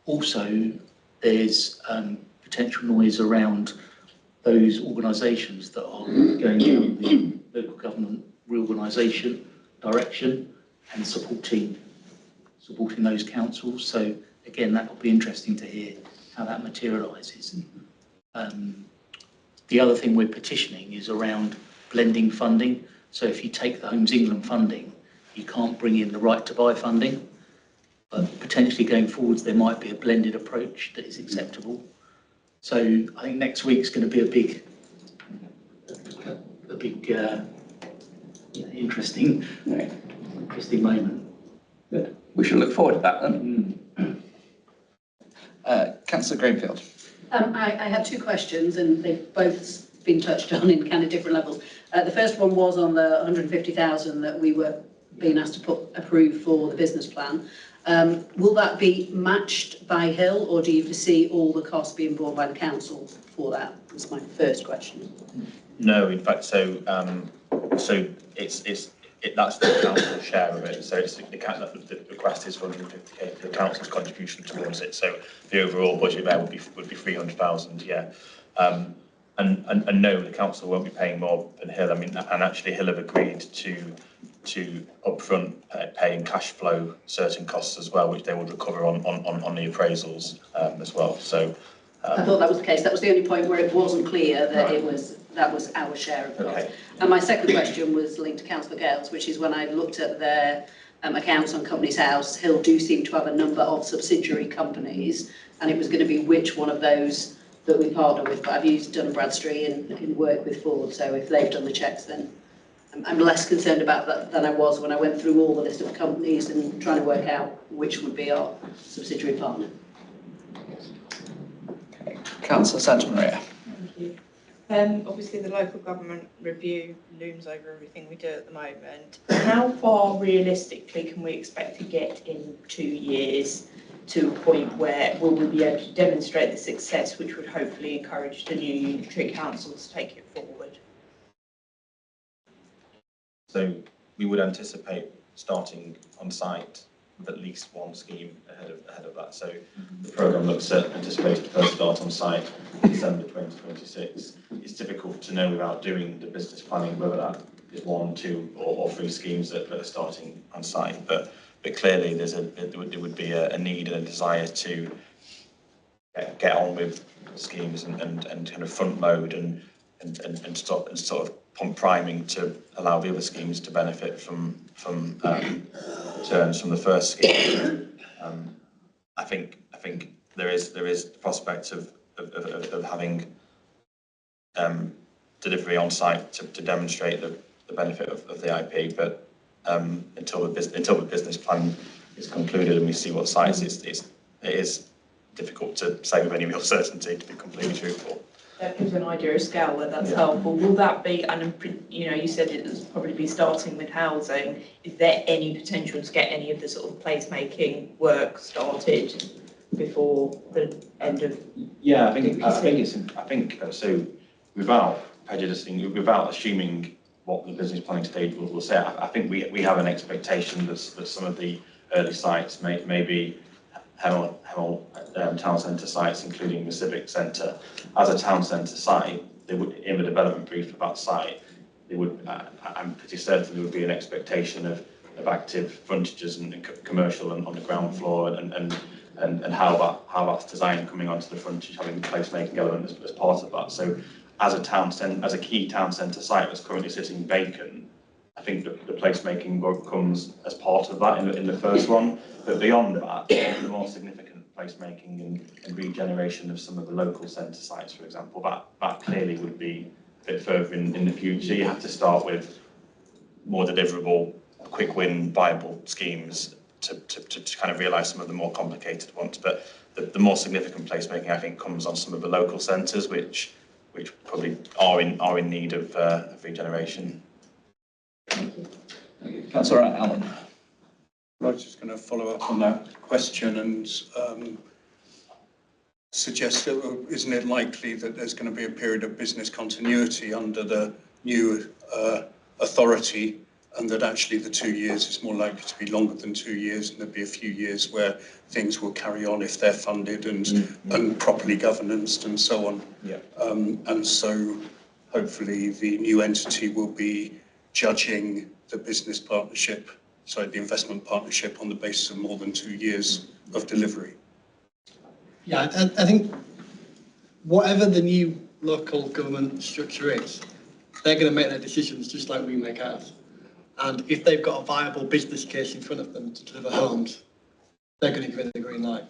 Also, there's potential noise around those organisations that are going down the local government reorganisation direction and supporting those councils. So again, that will be interesting to hear how that materialises. The other thing we're petitioning is around blending funding. So if you take the Homes England funding, you can't bring in the right to buy funding, but potentially going forwards, there might be a blended approach that is acceptable. So I think next week's going to be a big interesting moment. Good. We should look forward to that then. Councillor Greenfield. I have two questions, and they've both been touched on in kind of different levels. The first one was on the 150,000 that we were being asked to approve for the business plan. Will that be matched by Hill, or do you foresee all the costs being borne by the council for that? That's my first question. No, in fact, so that's the council's share of it. So it's the request is for 150k, the council's contribution towards it. So the overall budget there would be 300,000. Yeah. And no, the council won't be paying more than Hill. I mean, and actually Hill have agreed to upfront pay in cash flow certain costs as well, which they would recover on the appraisals as well. So I thought that was the case. That was the only point where it wasn't clear that that was our share of the cost. And my second question was linked to Councillor Gales, which is when I looked at their accounts on Companies House, Hill do seem to have a number of subsidiary companies, and it was going to be which one of those that we partner with, but I've used Dun & Bradstreet in work with Ford, so if they've done the checks, then I'm less concerned about that than I was when I went through all the list of companies and trying to work out which would be our subsidiary partner. Councillor Santamaria. Thank you. Obviously the local government review looms over everything we do at the moment. How far realistically can we expect to get in 2 years to a point where will we be able to demonstrate the success which would hopefully encourage the new unitary council to take it forward? So we would anticipate starting on site with at least one scheme ahead of that. So the programme looks at anticipated first start on site December 2026. It's difficult to know without doing the business planning whether that is 1, 2 or 3 schemes that are starting on site. But clearly there would be a need and a desire to get on with schemes and kind of front load and sort of pump priming to allow the other schemes to benefit from returns from the first scheme. I think there is the prospect of having delivery on site to demonstrate the benefit of the IP, but until the business plan is concluded and we see what sites, it is difficult to say with any real certainty, to be completely truthful. That gives an idea of scale where that's helpful. Will that be, and you know, you said it will probably be starting with housing. Is there any potential to get any of the sort of placemaking work started before the end of? Yeah, I think so. Without prejudicing, without assuming what the business planning stage will say, I think we have an expectation that some of the early sites may be Hemel town centre sites, including the civic centre. As a town centre site, they would, in the development brief for that site, they would. I'm pretty certain there would be an expectation of active frontages and commercial and on the ground floor and how that's designed coming onto the frontage, having the placemaking element as part of that. So, as a key town centre site that's currently sitting vacant, I think the placemaking work comes as part of that in the first one. But beyond that, the more significant placemaking and regeneration of some of the local centre sites, for example, that clearly would be a bit further in the future. You have to start with more deliverable, quick win, viable schemes to kind of realise some of the more complicated ones. But the more significant placemaking, I think, comes on some of the local centres, which probably are in need of regeneration. Thank you. Councillor Allen. I was just going to follow up on that question and suggest that isn't it likely that there's going to be a period of business continuity under the new authority, and that actually the 2 years is more likely to be longer than 2 years, and there'll be a few years where things will carry on if they're funded and properly governance and so on. Yeah. And so hopefully the new entity will be judging the business partnership, the investment partnership on the basis of more than 2 years of delivery. Yeah, I think whatever the new local government structure is, they're going to make their decisions just like we make ours. And if they've got a viable business case in front of them to deliver homes, they're going to give it the green light.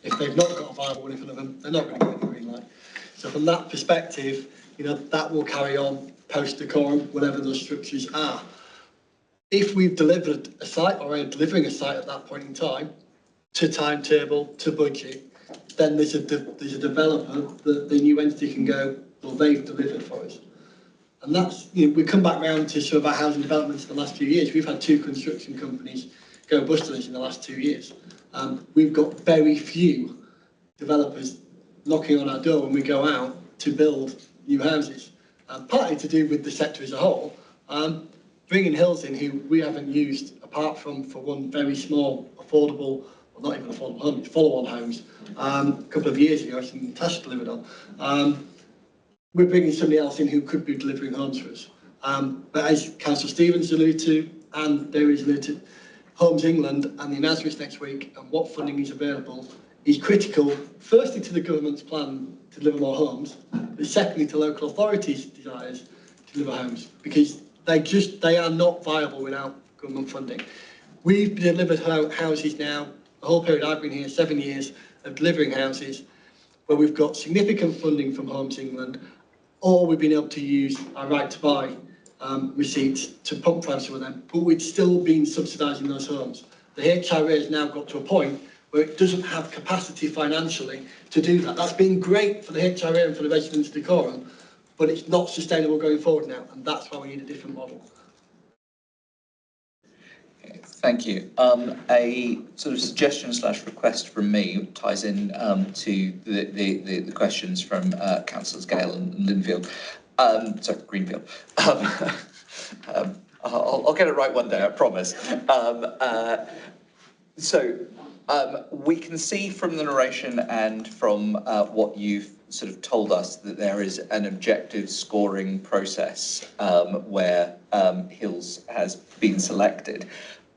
If they've not got a viable one in front of them, they're not going to give it the green light. So from that perspective, you know, that will carry on post-Dacorum, whatever those structures are. If we've delivered a site or are delivering a site at that point in time, to timetable, to budget, then there's a developer that the new entity can go, well, they've delivered for us. And that's, you know, we come back round to some of our housing developments in the last few years. We've had 2 construction companies go bust on us in the last 2 years. We've got very few developers knocking on our door when we go out to build new houses. Partly to do with the sector as a whole. Bringing Hills in, who we haven't used apart from for one very small, affordable, well, not even affordable home, follow-on homes, a couple of years ago, something Tash delivered on. We're bringing somebody else in who could be delivering homes for us. But as Councillor Stevens alluded to, and there is alluded to, Homes England and the announcements next week and what funding is available is critical, firstly to the government's plan to deliver more homes, but secondly to local authorities' desires to deliver homes, because they are not viable without government funding. We've delivered houses now, the whole period I've been here, 7 years of delivering houses. where we've got significant funding from Homes England, or we've been able to use our right to buy receipts to pump prime some of them, but we'd still been subsidising those homes. The HRA has now got to a point where it doesn't have capacity financially to do that. That's been great for the HRA and for the residents of Dacorum, but it's not sustainable going forward now, and that's why we need a different model. Thank you. A sort of suggestion / request from me ties in to the questions from Councillors Gale and Linfield. Sorry, Greenfield. I'll get it right one day, I promise. We can see from the narration and from what you've sort of told us that there is an objective scoring process where Hills has been selected.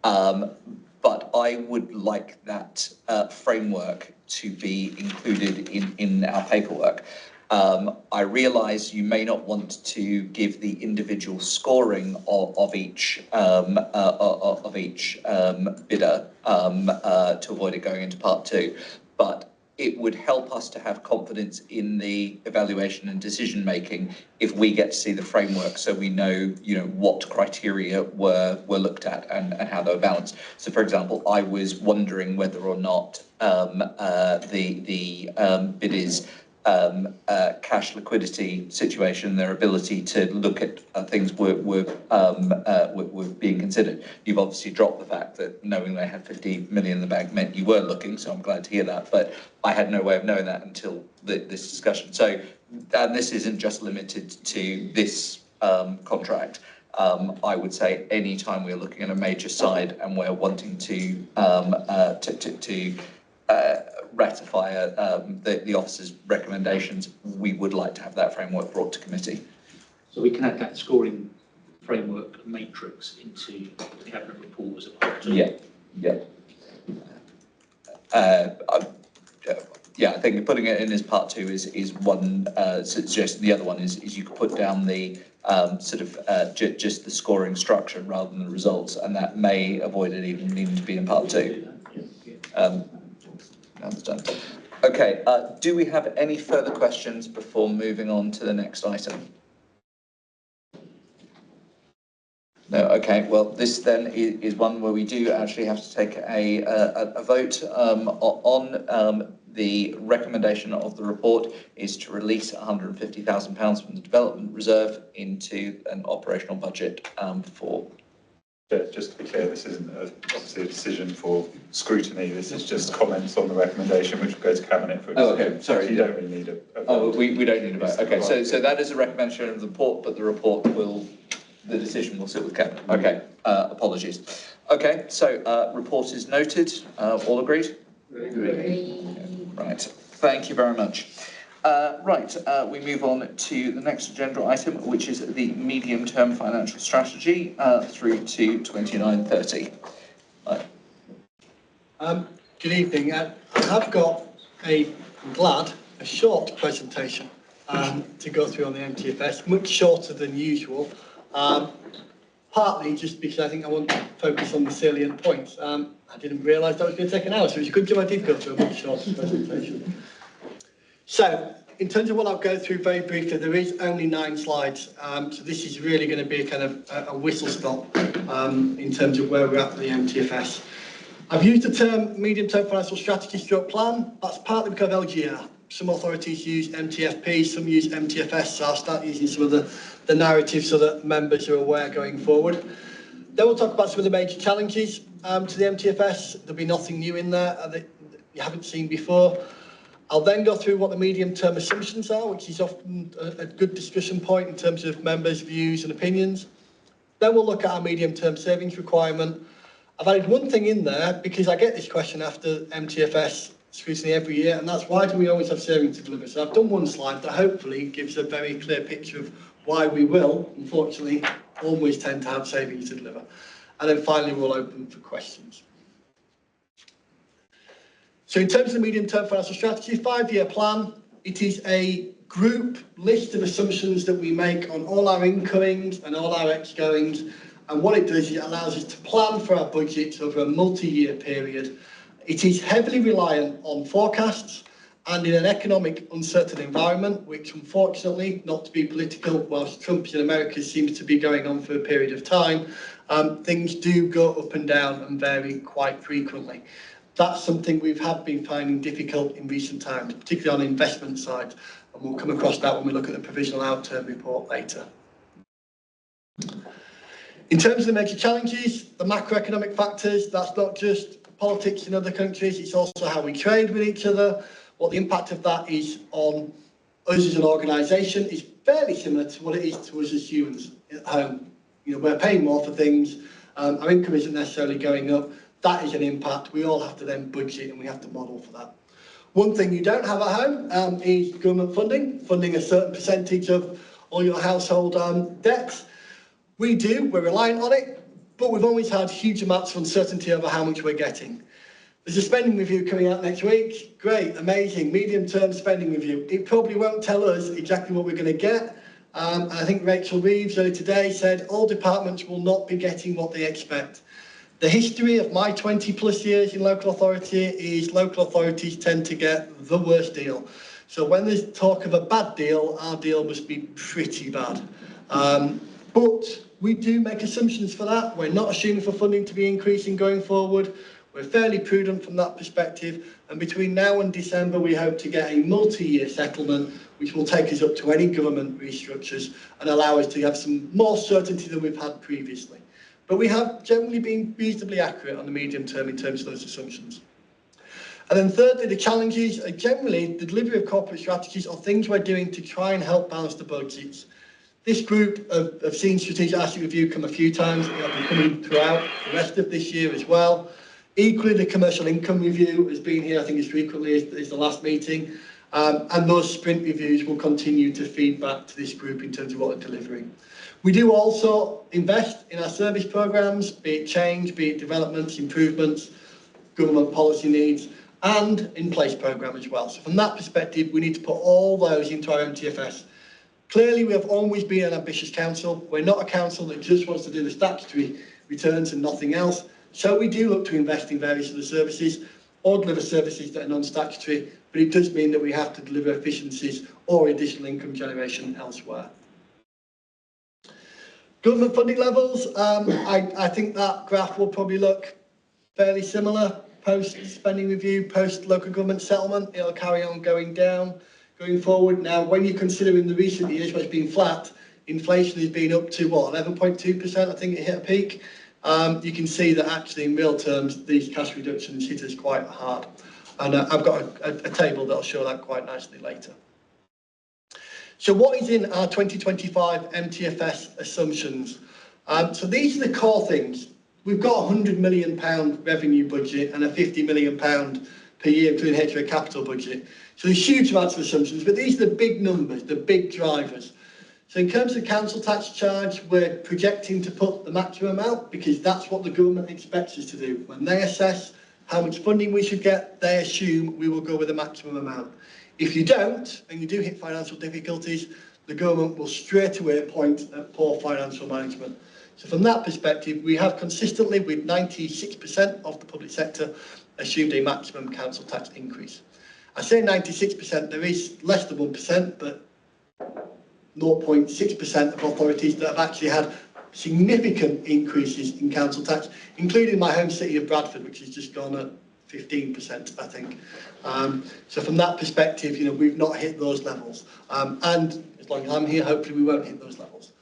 But I would like that framework to be included in our paperwork. I realise you may not want to give the individual scoring of each bidder to avoid it going into part 2, but it would help us to have confidence in the evaluation and decision making if we get to see the framework, so we know, what criteria were looked at and how they were balanced. So, for example, I was wondering whether or not the bidders' cash liquidity situation, their ability to look at things were being considered. You've obviously dropped the fact that knowing they had 50 million in the bank meant you were looking, so I'm glad to hear that, but I had no way of knowing that until this discussion. So, and this isn't just limited to this contract. I would say any time we're looking at a major side and we're wanting to ratify the officer's recommendations, we would like to have that framework brought to committee. So we can add that scoring framework matrix into the cabinet report as a part of it. Yeah. I think putting it in as part 2 is one suggestion. The other one is you could put down the just the scoring structure rather than the results, and that may avoid it even needing to be in part 2. Understand. Okay, do we have any further questions before moving on to the next item? No, okay, well, this then is one where we do actually have to take a vote on the recommendation of the report is to release £150,000 from the development reserve into an operational budget for... Just to be clear, this isn't obviously a decision for scrutiny. This is just comments on the recommendation, which will go to cabinet for decision. Oh, okay. Sorry. So you don't really need a vote. Oh, we don't need a vote. Okay, so that is a recommendation of the report, but the decision will sit with cabinet. Okay, apologies. Okay, so report is noted. All agreed? Right. Thank you very much. We move on to the next agenda item, which is the medium-term financial strategy through to 29-30. Good evening. I've got a short presentation to go through on the MTFS, much shorter than usual, partly just because I think I want to focus on the salient points. I didn't realise that was going to take an hour, so it's a good job I did go through a much shorter presentation. So, in terms of what I'll go through very briefly, there is only 9 slides, so this is really going to be a kind of a whistle-stop in terms of where we're at with the MTFS. I've used the term medium-term financial strategy stroke plan. That's partly because of LGR. Some authorities use MTFP, some use MTFS, so I'll start using some of the narrative so that members are aware going forward. Then we'll talk about some of the major challenges to the MTFS. There'll be nothing new in there that you haven't seen before. I'll then go through what the medium-term assumptions are, which is often a good discussion point in terms of members' views and opinions. Then we'll look at our medium-term savings requirement. I've added one thing in there because I get this question after MTFS scrutiny every year, and that's why do we always have savings to deliver? So I've done one slide that hopefully gives a very clear picture of why we will, unfortunately, always tend to have savings to deliver. And then finally, we'll open for questions. So in terms of the medium-term financial strategy, 5-year plan, it is a group list of assumptions that we make on all our incomings and all our outgoings. And what it does is it allows us to plan for our budgets over a multi-year period. It is heavily reliant on forecasts, And in an economic uncertain environment, which unfortunately, not to be political, whilst Trump in America seems to be going on for a period of time, things do go up and down and vary quite frequently. That's something we've been finding difficult in recent times, particularly on the investment side, and we'll come across that when we look at the provisional outturn report later. In terms of the major challenges, the macroeconomic factors, that's not just politics in other countries, it's also how we trade with each other, what the impact of that is on us as an organisation is fairly similar to what it is to us as humans at home. You know, we're paying more for things, our income isn't necessarily going up, that is an impact, we all have to then budget and we have to model for that. One thing you don't have at home is government funding a certain percentage of all your household debts. We do, we're reliant on it, but we've always had huge amounts of uncertainty over how much we're getting. There's a spending review coming out next week. Great, amazing, medium-term spending review. It probably won't tell us exactly what we're going to get. I think Rachel Reeves earlier today said all departments will not be getting what they expect. The history of my 20 plus years in local authority is local authorities tend to get the worst deal. So when there's talk of a bad deal, our deal must be pretty bad. But we do make assumptions for that. We're not assuming for funding to be increasing going forward. We're fairly prudent from that perspective, and between now and December we hope to get a multi-year settlement which will take us up to any government restructures and allow us to have some more certainty than we've had previously. But we have generally been reasonably accurate on the medium term in terms of those assumptions. And then thirdly, the challenges are generally the delivery of corporate strategies or things we're doing to try and help balance the budgets. This group have seen strategic asset review come a few times, it'll be coming throughout the rest of this year as well. Equally, the commercial income review has been here, I think, as frequently as the last meeting. And those sprint reviews will continue to feed back to this group in terms of what they're delivering. We do also invest in our service programmes, be it change, be it developments, improvements, government policy needs, and in-place programme as well. So from that perspective, we need to put all those into our MTFS. Clearly, we have always been an ambitious council. We're not a council that just wants to do the statutory returns and nothing else. So we do look to invest in various other services or deliver services that are non-statutory, but it does mean that we have to deliver efficiencies or additional income generation elsewhere. Government funding levels, I think that graph will probably look fairly similar post-spending review, post-local government settlement. It'll carry on going down going forward. Now, when you consider in the recent years where it's been flat, inflation has been up to, what, 11.2%, I think it hit a peak. You can see that actually in real terms these cash reductions hit us quite hard, and I've got a table that'll show that quite nicely later. So what is in our 2025 MTFS assumptions? So these are the core things. We've got a £100 million revenue budget and a £50 million per year including HRA capital budget. So there's huge amounts of assumptions, but these are the big numbers, the big drivers. So in terms of council tax charge, we're projecting to put the maximum out because that's what the government expects us to do. When they assess how much funding we should get, they assume we will go with the maximum amount. If you don't, and you do hit financial difficulties, the government will straight away point at poor financial management. So from that perspective, we have consistently, with 96% of the public sector, assumed a maximum council tax increase. I say 96%, there is less than 1%, but 0.6% of authorities that have actually had significant increases in council tax, including my home city of Bradford, which has just gone up 15%, I think. So from that perspective, you know, we've not hit those levels. And as long as I'm here, hopefully we won't hit those levels.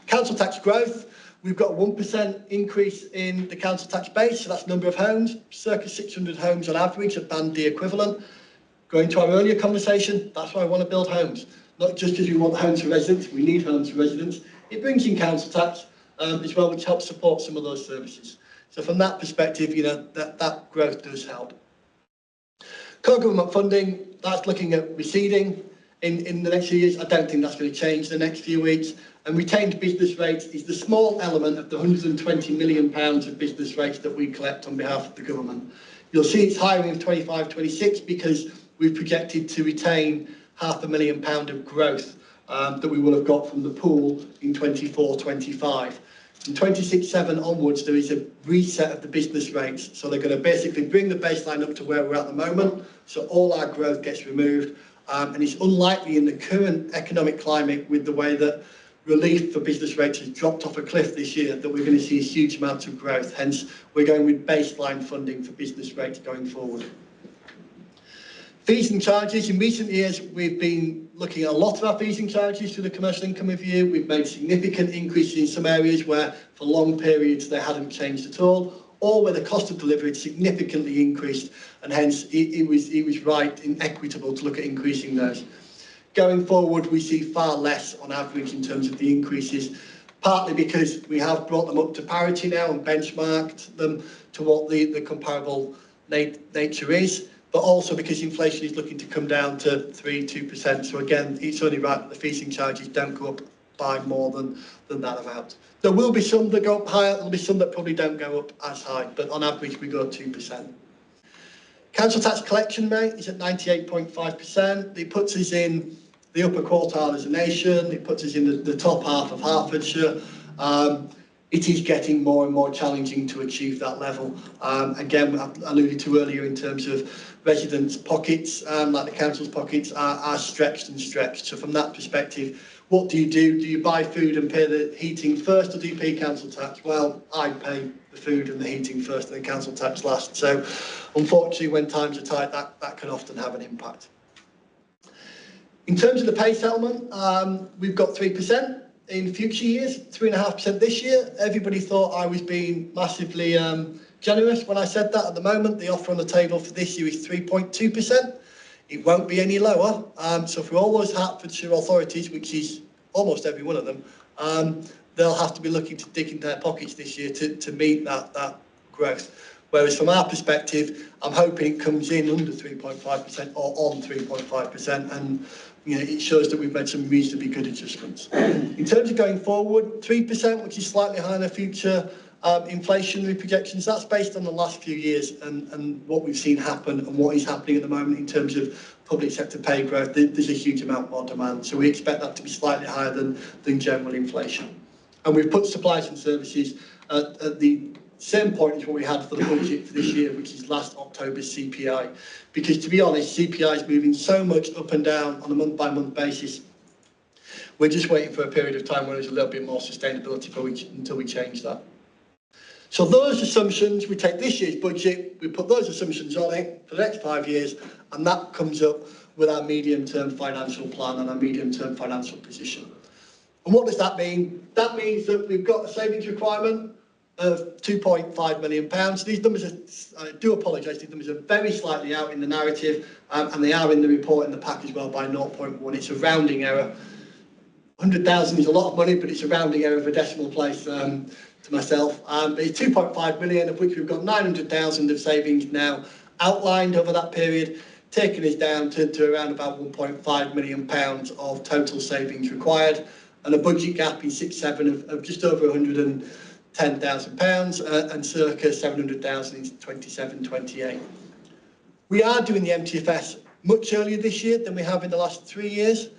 Council tax growth, we've got a 1% increase in the council tax base, so that's number of homes, circa 600 homes on average at Band D equivalent. Going to our earlier conversation, that's why I want to build homes. Not just because we want homes for residents, we need homes for residents. It brings in council tax as well, which helps support some of those services. So from that perspective, you know, that growth does help. Core government funding, that's looking at receding in the next few years. I don't think that's going to change the next few weeks. And retained business rates is the small element of the £120 million of business rates that we collect on behalf of the government. You'll see it's higher in 25-26 because we've projected to retain £500,000 of growth that we will have got from the pool in 24-25. From 26-7 onwards, there is a reset of the business rates. So they're going to basically bring the baseline up to where we're at the moment, So all our growth gets removed. And it's unlikely in the current economic climate, with the way that relief for business rates has dropped off a cliff this year, that we're going to see a huge amount of growth. Hence, we're going with baseline funding for business rates going forward. Fees and charges. In recent years, we've been looking at a lot of our fees and charges through the commercial income review. We've made significant increases in some areas where for long periods they hadn't changed at all, or where the cost of delivery had significantly increased, and hence it was right and equitable to look at increasing those. Going forward, we see far less on average in terms of the increases, partly because we have brought them up to parity now and benchmarked them to what the comparable nature is, but also because inflation is looking to come down to 2%. So again, it's only right that the fees and charges don't go up by more than that amount. There will be some that go up higher, there'll be some that probably don't go up as high, but on average we go up 2%. Council tax collection rate is at 98.5%. It puts us in the upper quartile as a nation. It puts us in the top half of Hertfordshire. It is getting more and more challenging to achieve that level. Again, I alluded to earlier in terms of residents' pockets, like the council's pockets, are stretched and stretched. So from that perspective, what do? Do you buy food and pay the heating first, or do you pay council tax? Well, I pay the food and the heating first and the council tax last. So unfortunately, when times are tight, that can often have an impact. In terms of the pay settlement, we've got 3% in future years, 3.5% this year. Everybody thought I was being massively generous when I said that. At the moment, the offer on the table for this year is 3.2%. It won't be any lower. So for all those Hertfordshire authorities, which is almost every one of them, they'll have to be looking to dig into their pockets this year to meet that growth. Whereas from our perspective, I'm hoping it comes in under 3.5% or on 3.5%, and it shows that we've made some reasonably good adjustments. In terms of going forward, 3%, which is slightly higher than future inflationary projections, that's based on the last few years and what we've seen happen and what is happening at the moment in terms of public sector pay growth. There's a huge amount more demand, so we expect that to be slightly higher than general inflation. And we've put supplies and services at the same point as what we had for the budget for this year, which is last October's CPI. Because to be honest, CPI is moving so much up and down on a month-by-month basis. We're just waiting for a period of time where there's a little bit more sustainability until we change that. So those assumptions, we take this year's budget, we put those assumptions on it for the next 5 years, and that comes up with our medium-term financial plan and our medium-term financial position. And what does that mean? That means that we've got a savings requirement of £2.5 million. These numbers are, I do apologise, these numbers are very slightly out in the narrative, and they are in the report in the pack as well by 0.1. It's a rounding error. 100,000 is a lot of money, but it's a rounding error of a decimal place to myself. But it's 2.5 million, of which we've got 900,000 of savings now outlined over that period, taking us down to around about £1.5 million of total savings required, and a budget gap in 6-7 of just over £110,000 and circa 700,000 in 27-28. We are doing the MTFS much earlier this year than we have in the last 3 years.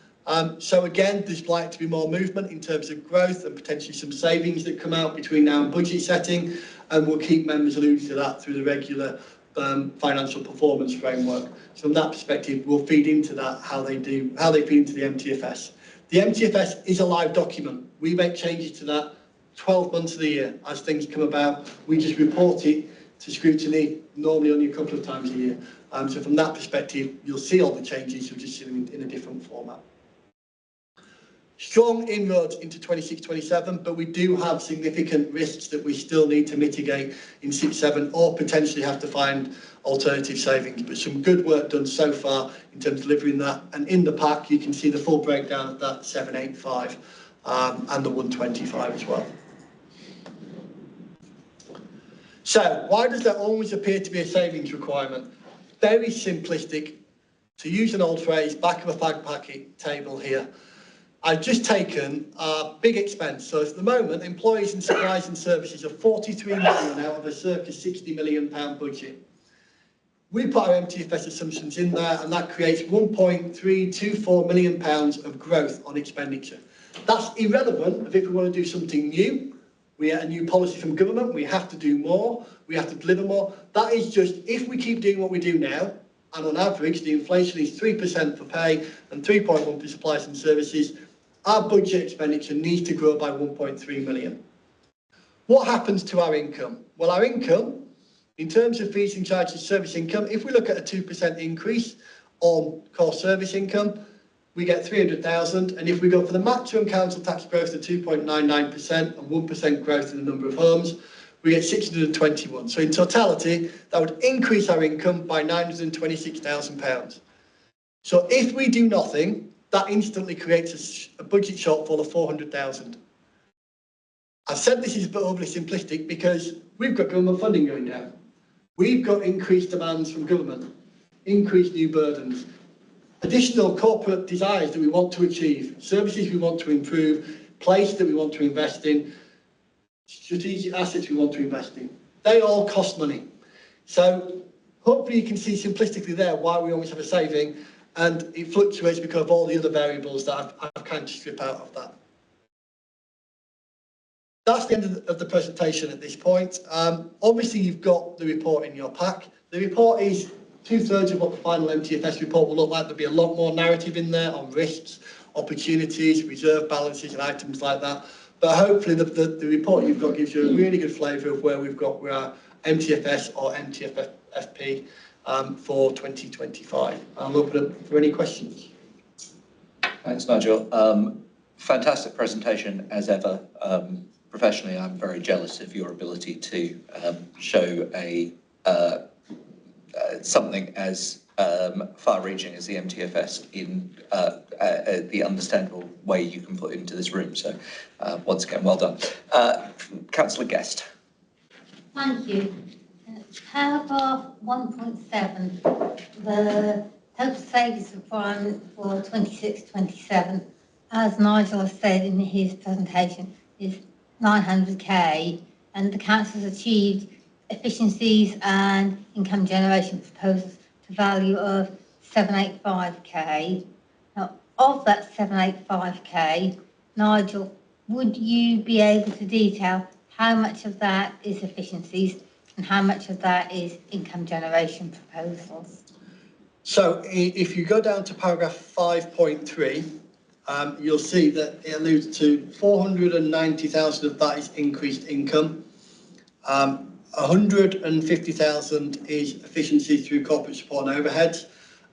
So again, there's likely to be more movement in terms of growth and potentially some savings that come out between now and budget setting, and we'll keep members alluding to that through the regular financial performance framework. So from that perspective, we'll feed into that how they feed into the MTFS. The MTFS is a live document. We make changes to that 12 months of the year as things come about. We just report it to Scrutiny, normally only a couple of times a year. So from that perspective, you'll see all the changes, you'll just see them in a different format. Strong inroads into 26-27, but we do have significant risks that we still need to mitigate in 6-7, or potentially have to find alternative savings. But some good work done so far in terms of delivering that. And in the pack, you can see the full breakdown of that 785 and the 125 as well. So why does there always appear to be a savings requirement? Very simplistic. To use an old phrase, back of a fag packet table here. I've just taken a big expense. So at the moment, employees and supplies and services are 43 million out of a circa £60 million budget. We put our MTFS assumptions in there, and that creates £1.324 million of growth on expenditure. That's irrelevant if we want to do something new. We get a new policy from government, we have to do more, we have to deliver more. That is just, if we keep doing what we do now, and on average the inflation is 3% for pay and 3.1% for supplies and services, our budget expenditure needs to grow by 1.3 million. What happens to our income? Well, our income, in terms of fees and charges, service income, if we look at a 2% increase on core service income, we get 300,000, and if we go for the maximum council tax growth of 2.99% and 1% growth in the number of homes, we get 621. So in totality, that would increase our income by £926,000. So if we do nothing, that instantly creates a budget shortfall of 400,000. I've said this is a bit overly simplistic because we've got government funding going down. We've got increased demands from government, increased new burdens, additional corporate desires that we want to achieve, services we want to improve, place that we want to invest in, strategic assets we want to invest in. They all cost money. So hopefully you can see simplistically there why we always have a saving, and it fluctuates because of all the other variables that I've kind of stripped out of that. That's the end of the presentation at this point. Obviously you've got the report in your pack. The report is 2/3 of what the final MTFS report will look like. There'll be a lot more narrative in there on risks, opportunities, reserve balances and items like that. But hopefully the report you've got gives you a really good flavour of where we've got our MTFS or MTFP for 2025. I'll open up for any questions. Thanks, Nigel. Fantastic presentation as ever. Professionally, I'm very jealous of your ability to show something as far-reaching as the MTFS in the understandable way you can put into this room. So once again, well done. Councillor Guest. Thank you. Paragraph 1.7, the total savings requirement for 26-27, as Nigel has said in his presentation, is 900k, and the council has achieved efficiencies and income generation proposals to value of 785k. Now, of that 785k, Nigel, would you be able to detail how much of that is efficiencies and how much of that is income generation proposals? So if you go down to paragraph 5.3, you'll see that it alludes to 490,000 of that is increased income. 150,000 is efficiency through corporate support and overheads,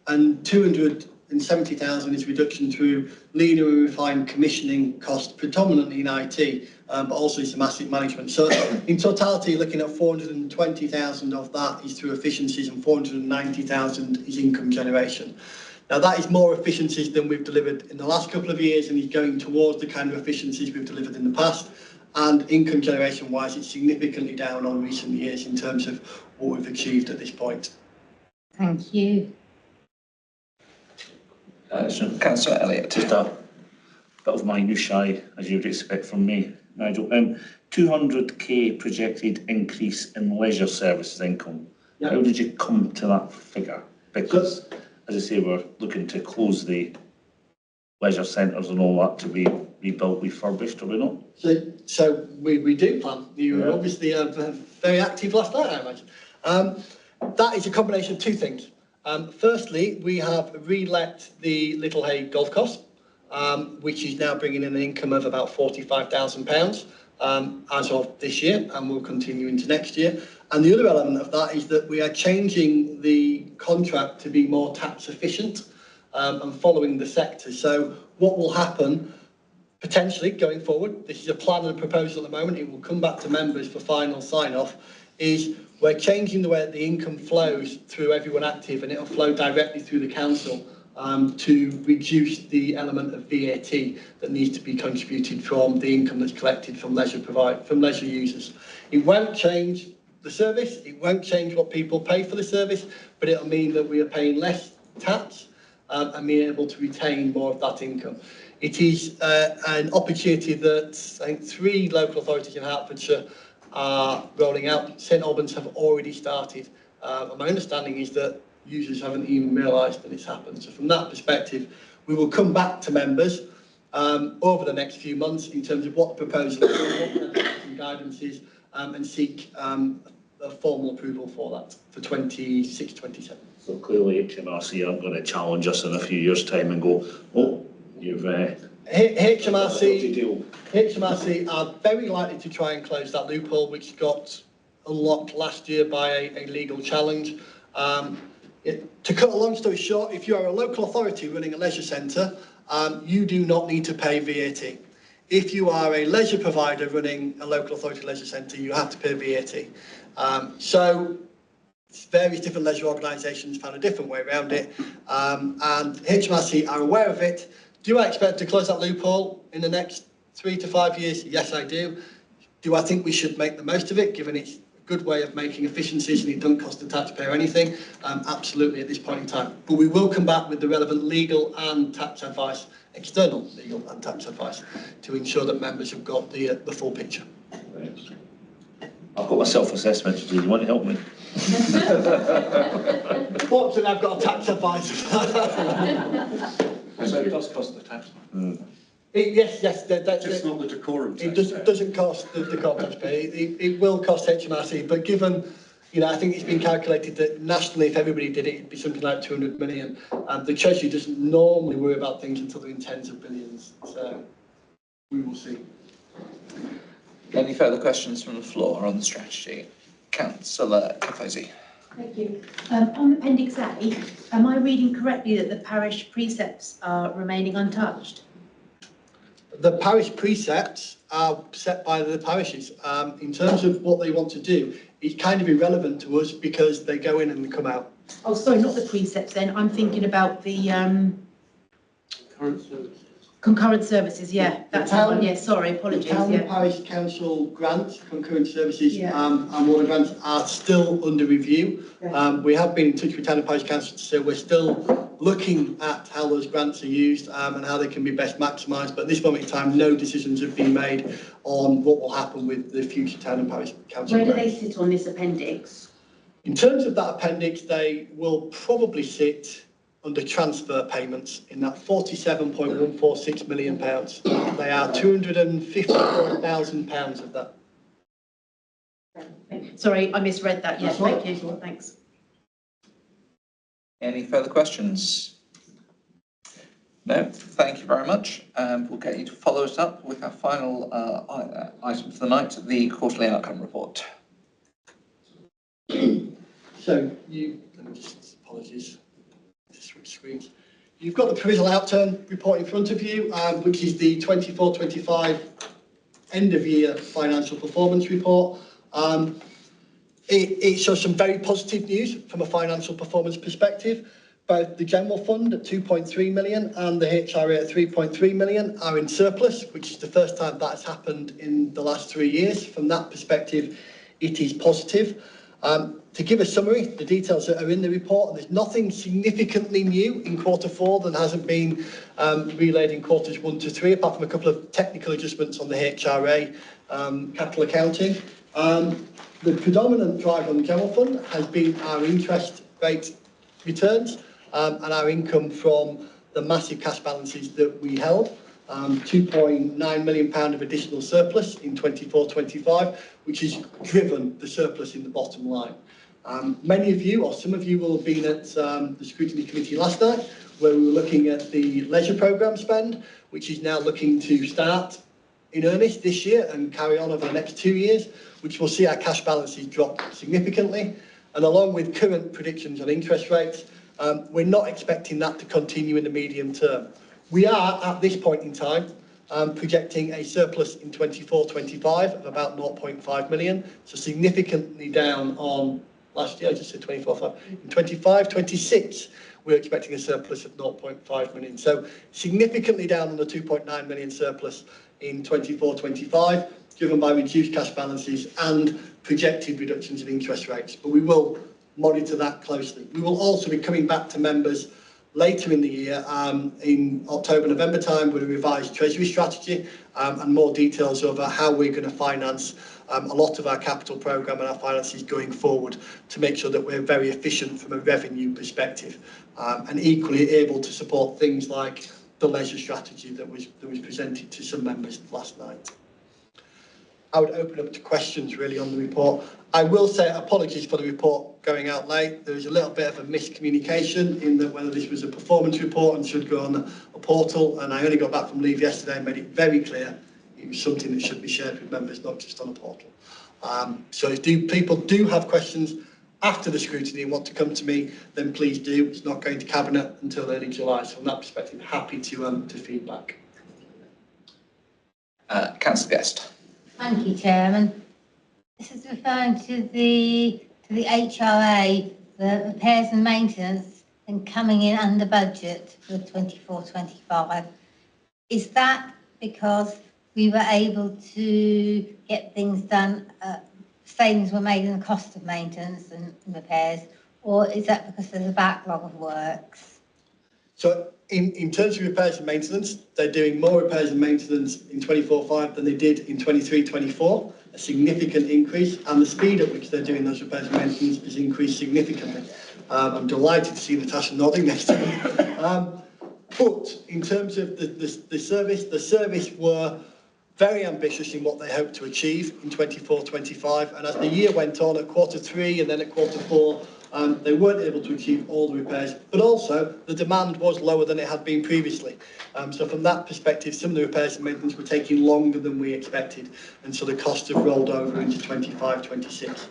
and 270,000 is reduction through leaner and refined commissioning costs, predominantly in IT, but also some asset management. So in totality, looking at 420,000 of that is through efficiencies and 490,000 is income generation. Now that is more efficiencies than we've delivered in the last couple of years and is going towards the kind of efficiencies we've delivered in the past. And income generation wise, it's significantly down on recent years in terms of what we've achieved at this point. Thank you. Councillor Elliott. Just a bit of minutiae, as you'd expect from me, Nigel. 200k projected increase in leisure services income. Yep. How did you come to that figure? Because, as I say, we're looking to close the leisure centres and all that to be rebuilt, refurbished, are we not? So we do plan. You were obviously very active last night, I imagine. That is a combination of two things. Firstly, we have re-let the Little Hay golf course, which is now bringing in an income of about £45,000 as of this year, and will continue into next year. And the other element of that is that we are changing the contract to be more tax efficient and following the sector. So what will happen potentially going forward, this is a plan and a proposal at the moment, it will come back to members for final sign-off, is we're changing the way that the income flows through everyone active, and it'll flow directly through the council to reduce the element of VAT that needs to be contributed from the income that's collected from leisure users. It won't change the service, it won't change what people pay for the service, but it'll mean that we are paying less tax and being able to retain more of that income. It is an opportunity that I think 3 local authorities in Hertfordshire are rolling out. St Albans have already started. And my understanding is that users haven't even realised that it's happened. So from that perspective, we will come back to members over the next few months in terms of what the proposal is, what the guidance is, and seek a formal approval for that for 26-27. So clearly HMRC aren't going to challenge us in a few years' time and go, oh, you've... HMRC are very likely to try and close that loophole, which got unlocked last year by a legal challenge. To cut a long story short, if you are a local authority running a leisure centre, you do not need to pay VAT. If you are a leisure provider running a local authority leisure centre, you have to pay VAT. So various different leisure organisations found a different way around it, and HMRC are aware of it. Do I expect to close that loophole in the next 3 to 5 years? Yes, I do. Do I think we should make the most of it, given it's a good way of making efficiencies and it doesn't cost the taxpayer anything? Absolutely at this point in time. But we will come back with the relevant legal and tax advice, external legal and tax advice, to ensure that members have got the full picture. I've got my self-assessment to do. You want to help me? Fortunately, I've got a tax advisor. So it does cost the tax. Yes. Just not the Dacorum tax. It doesn't cost the Dacorum taxpayer. It will cost HMRC, but given, I think it's been calculated that nationally, if everybody did it, it'd be something like 200 million. And the Treasury doesn't normally worry about things until they're in tens of billions. So we will see. Any further questions from the floor on the strategy? Councillor Kafosi. Thank you. On Appendix A, am I reading correctly that the parish precepts are remaining untouched? The parish precepts are set by the parishes. In terms of what they want to do, it's kind of irrelevant to us because they go in and they come out. Oh, sorry, not the precepts then. I'm thinking about the concurrent services, yeah. That's the one, yeah, sorry, apologies. The town and parish council grants, concurrent services and water grants are still under review. We have been in touch with town and parish council to say we're still looking at how those grants are used and how they can be best maximised. But at this moment in time, no decisions have been made on what will happen with the future town and parish council grants. Where do grants. they sit on this appendix? In terms of that appendix, they will probably sit under transfer payments in that £47.146 million. They are £254,000 of that. Sorry, I misread that. Yes, That's right. Thank you. Thanks. Any further questions? No, thank you very much. We'll get you to follow us up with our final item for the night, the quarterly outcome report. So apologies, switch screens. You've got the Provisional Outturn report in front of you, which is the 24-25 end of year financial performance report. It shows some very positive news from a financial performance perspective. Both the General Fund at 2.3 million and the HRA at 3.3 million are in surplus, which is the first time that has happened in the last 3 years. From that perspective, it is positive. To give a summary, the details that are in the report, and there's nothing significantly new in Q4 that hasn't been relayed in quarters 1 to 3, apart from a couple of technical adjustments on the HRA capital accounting. The predominant drive on the General Fund has been our interest rate returns and our income from the massive cash balances that we held. £2.9 million of additional surplus in 24-25, which has driven the surplus in the bottom line. Many of you, or some of you, will have been at the Scrutiny Committee last night, where we were looking at the leisure programme spend, which is now looking to start in earnest this year and carry on over the next 2 years, which will see our cash balances drop significantly. And along with current predictions on interest rates, we're not expecting that to continue in the medium term. We are, at this point in time, projecting a surplus in 24-25 of about 0.5 million, so significantly down on last year. I just said 24.5. In 25-26, we're expecting a surplus of 0.5 million. So significantly down on the 2.9 million surplus in 24-25, driven by reduced cash balances and projected reductions in interest rates. But we will monitor that closely. We will also be coming back to members later in the year, in October, November time, with a revised Treasury strategy and more details over how we're going to finance a lot of our capital programme and our finances going forward to make sure that we're very efficient from a revenue perspective and equally able to support things like the leisure strategy that was presented to some members last night. I would open up to questions really on the report. I will say apologies for the report going out late. There was a little bit of a miscommunication in that whether this was a performance report and should go on a portal, and I only got back from leave yesterday and made it very clear it was something that should be shared with members, not just on a portal. So if people do have questions after the scrutiny and want to come to me, then please do. It's not going to Cabinet until early July, so from that perspective, happy to feedback. Councillor Guest. Thank you, Chairman. This is referring to the HRA, the repairs and maintenance, and coming in under budget for 24-25. Is that because we were able to get things done, savings were made in the cost of maintenance and repairs, or is that because there's a backlog of works? So in terms of repairs and maintenance, they're doing more repairs and maintenance in 24-5 than they did in 23-24, a significant increase, and the speed at which they're doing those repairs and maintenance has increased significantly. I'm delighted to see Natasha nodding next to me. But in terms of the service were very ambitious in what they hoped to achieve in 24-25, and as the year went on, at Q3 and then at Q4, they weren't able to achieve all the repairs, but also the demand was lower than it had been previously. So from that perspective, some of the repairs and maintenance were taking longer than we expected, and so the costs have rolled over into 25-26.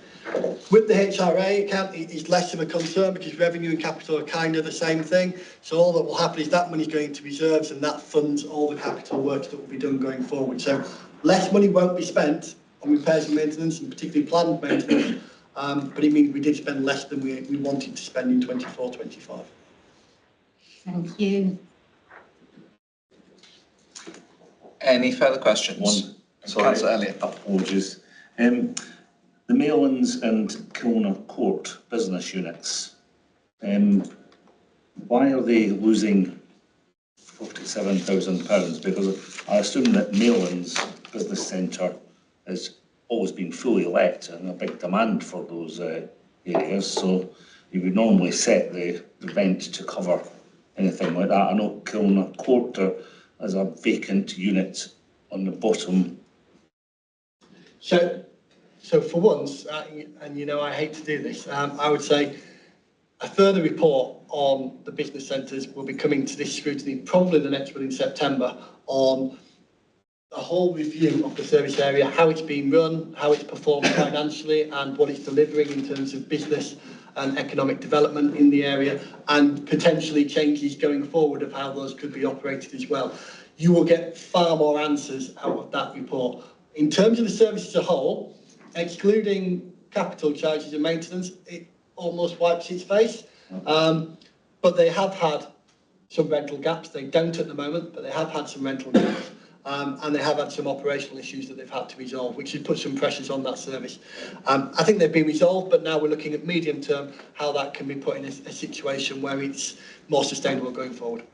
With the HRA account, it's less of a concern because revenue and capital are kind of the same thing. So all that will happen is that money is going to reserves, and that funds all the capital works that will be done going forward. So less money won't be spent on repairs and maintenance, and particularly planned maintenance, but it means we did spend less than we wanted to spend in 24-25. Thank you. Any further questions? Councillor Elliott. Apologies. The Maylands and Kilner Court business units, why are they losing £47,000? Because I assume that Maylands Business Centre has always been fully let and a big demand for those areas, so you would normally set the rent to cover anything like that. I know Kilner Court has a vacant unit on the bottom. So for once, and you know I hate to do this, I would say a further report on the business centres will be coming to this scrutiny, probably the next one in September, on a whole review of the service area, how it's been run, how it's performed financially, and what it's delivering in terms of business and economic development in the area, and potentially changes going forward of how those could be operated as well. You will get far more answers out of that report. In terms of the service as a whole, excluding capital charges and maintenance, it almost wipes its face. But they have had some rental gaps. They don't at the moment, but they have had some rental gaps. And they have had some operational issues that they've had to resolve, which has put some pressures on that service. I think they've been resolved, but now we're looking at medium term, how that can be put in a situation where it's more sustainable going forward.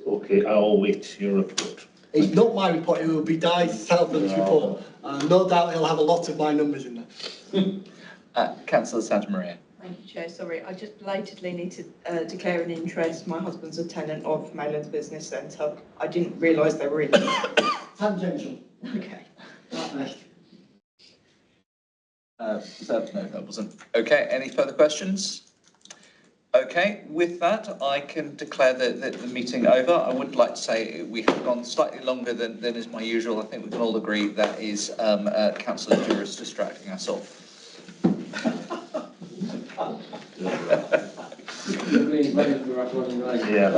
Okay, I'll wait your report. It's not my report, it will be Di Southland's report. No doubt he'll have a lot of my numbers in there. Councillor Santa Maria. Thank you, Chair. Sorry, I just belatedly need to declare an interest. My husband's a tenant of Maylands Business Centre. I didn't realise they were in it. Tangential. Okay. No, that wasn't. Okay, any further questions? Okay, with that, I can declare the meeting over. I would like to say we have gone slightly longer than is my usual. I think we can all agree that is Councillor Duras distracting us all. Yeah.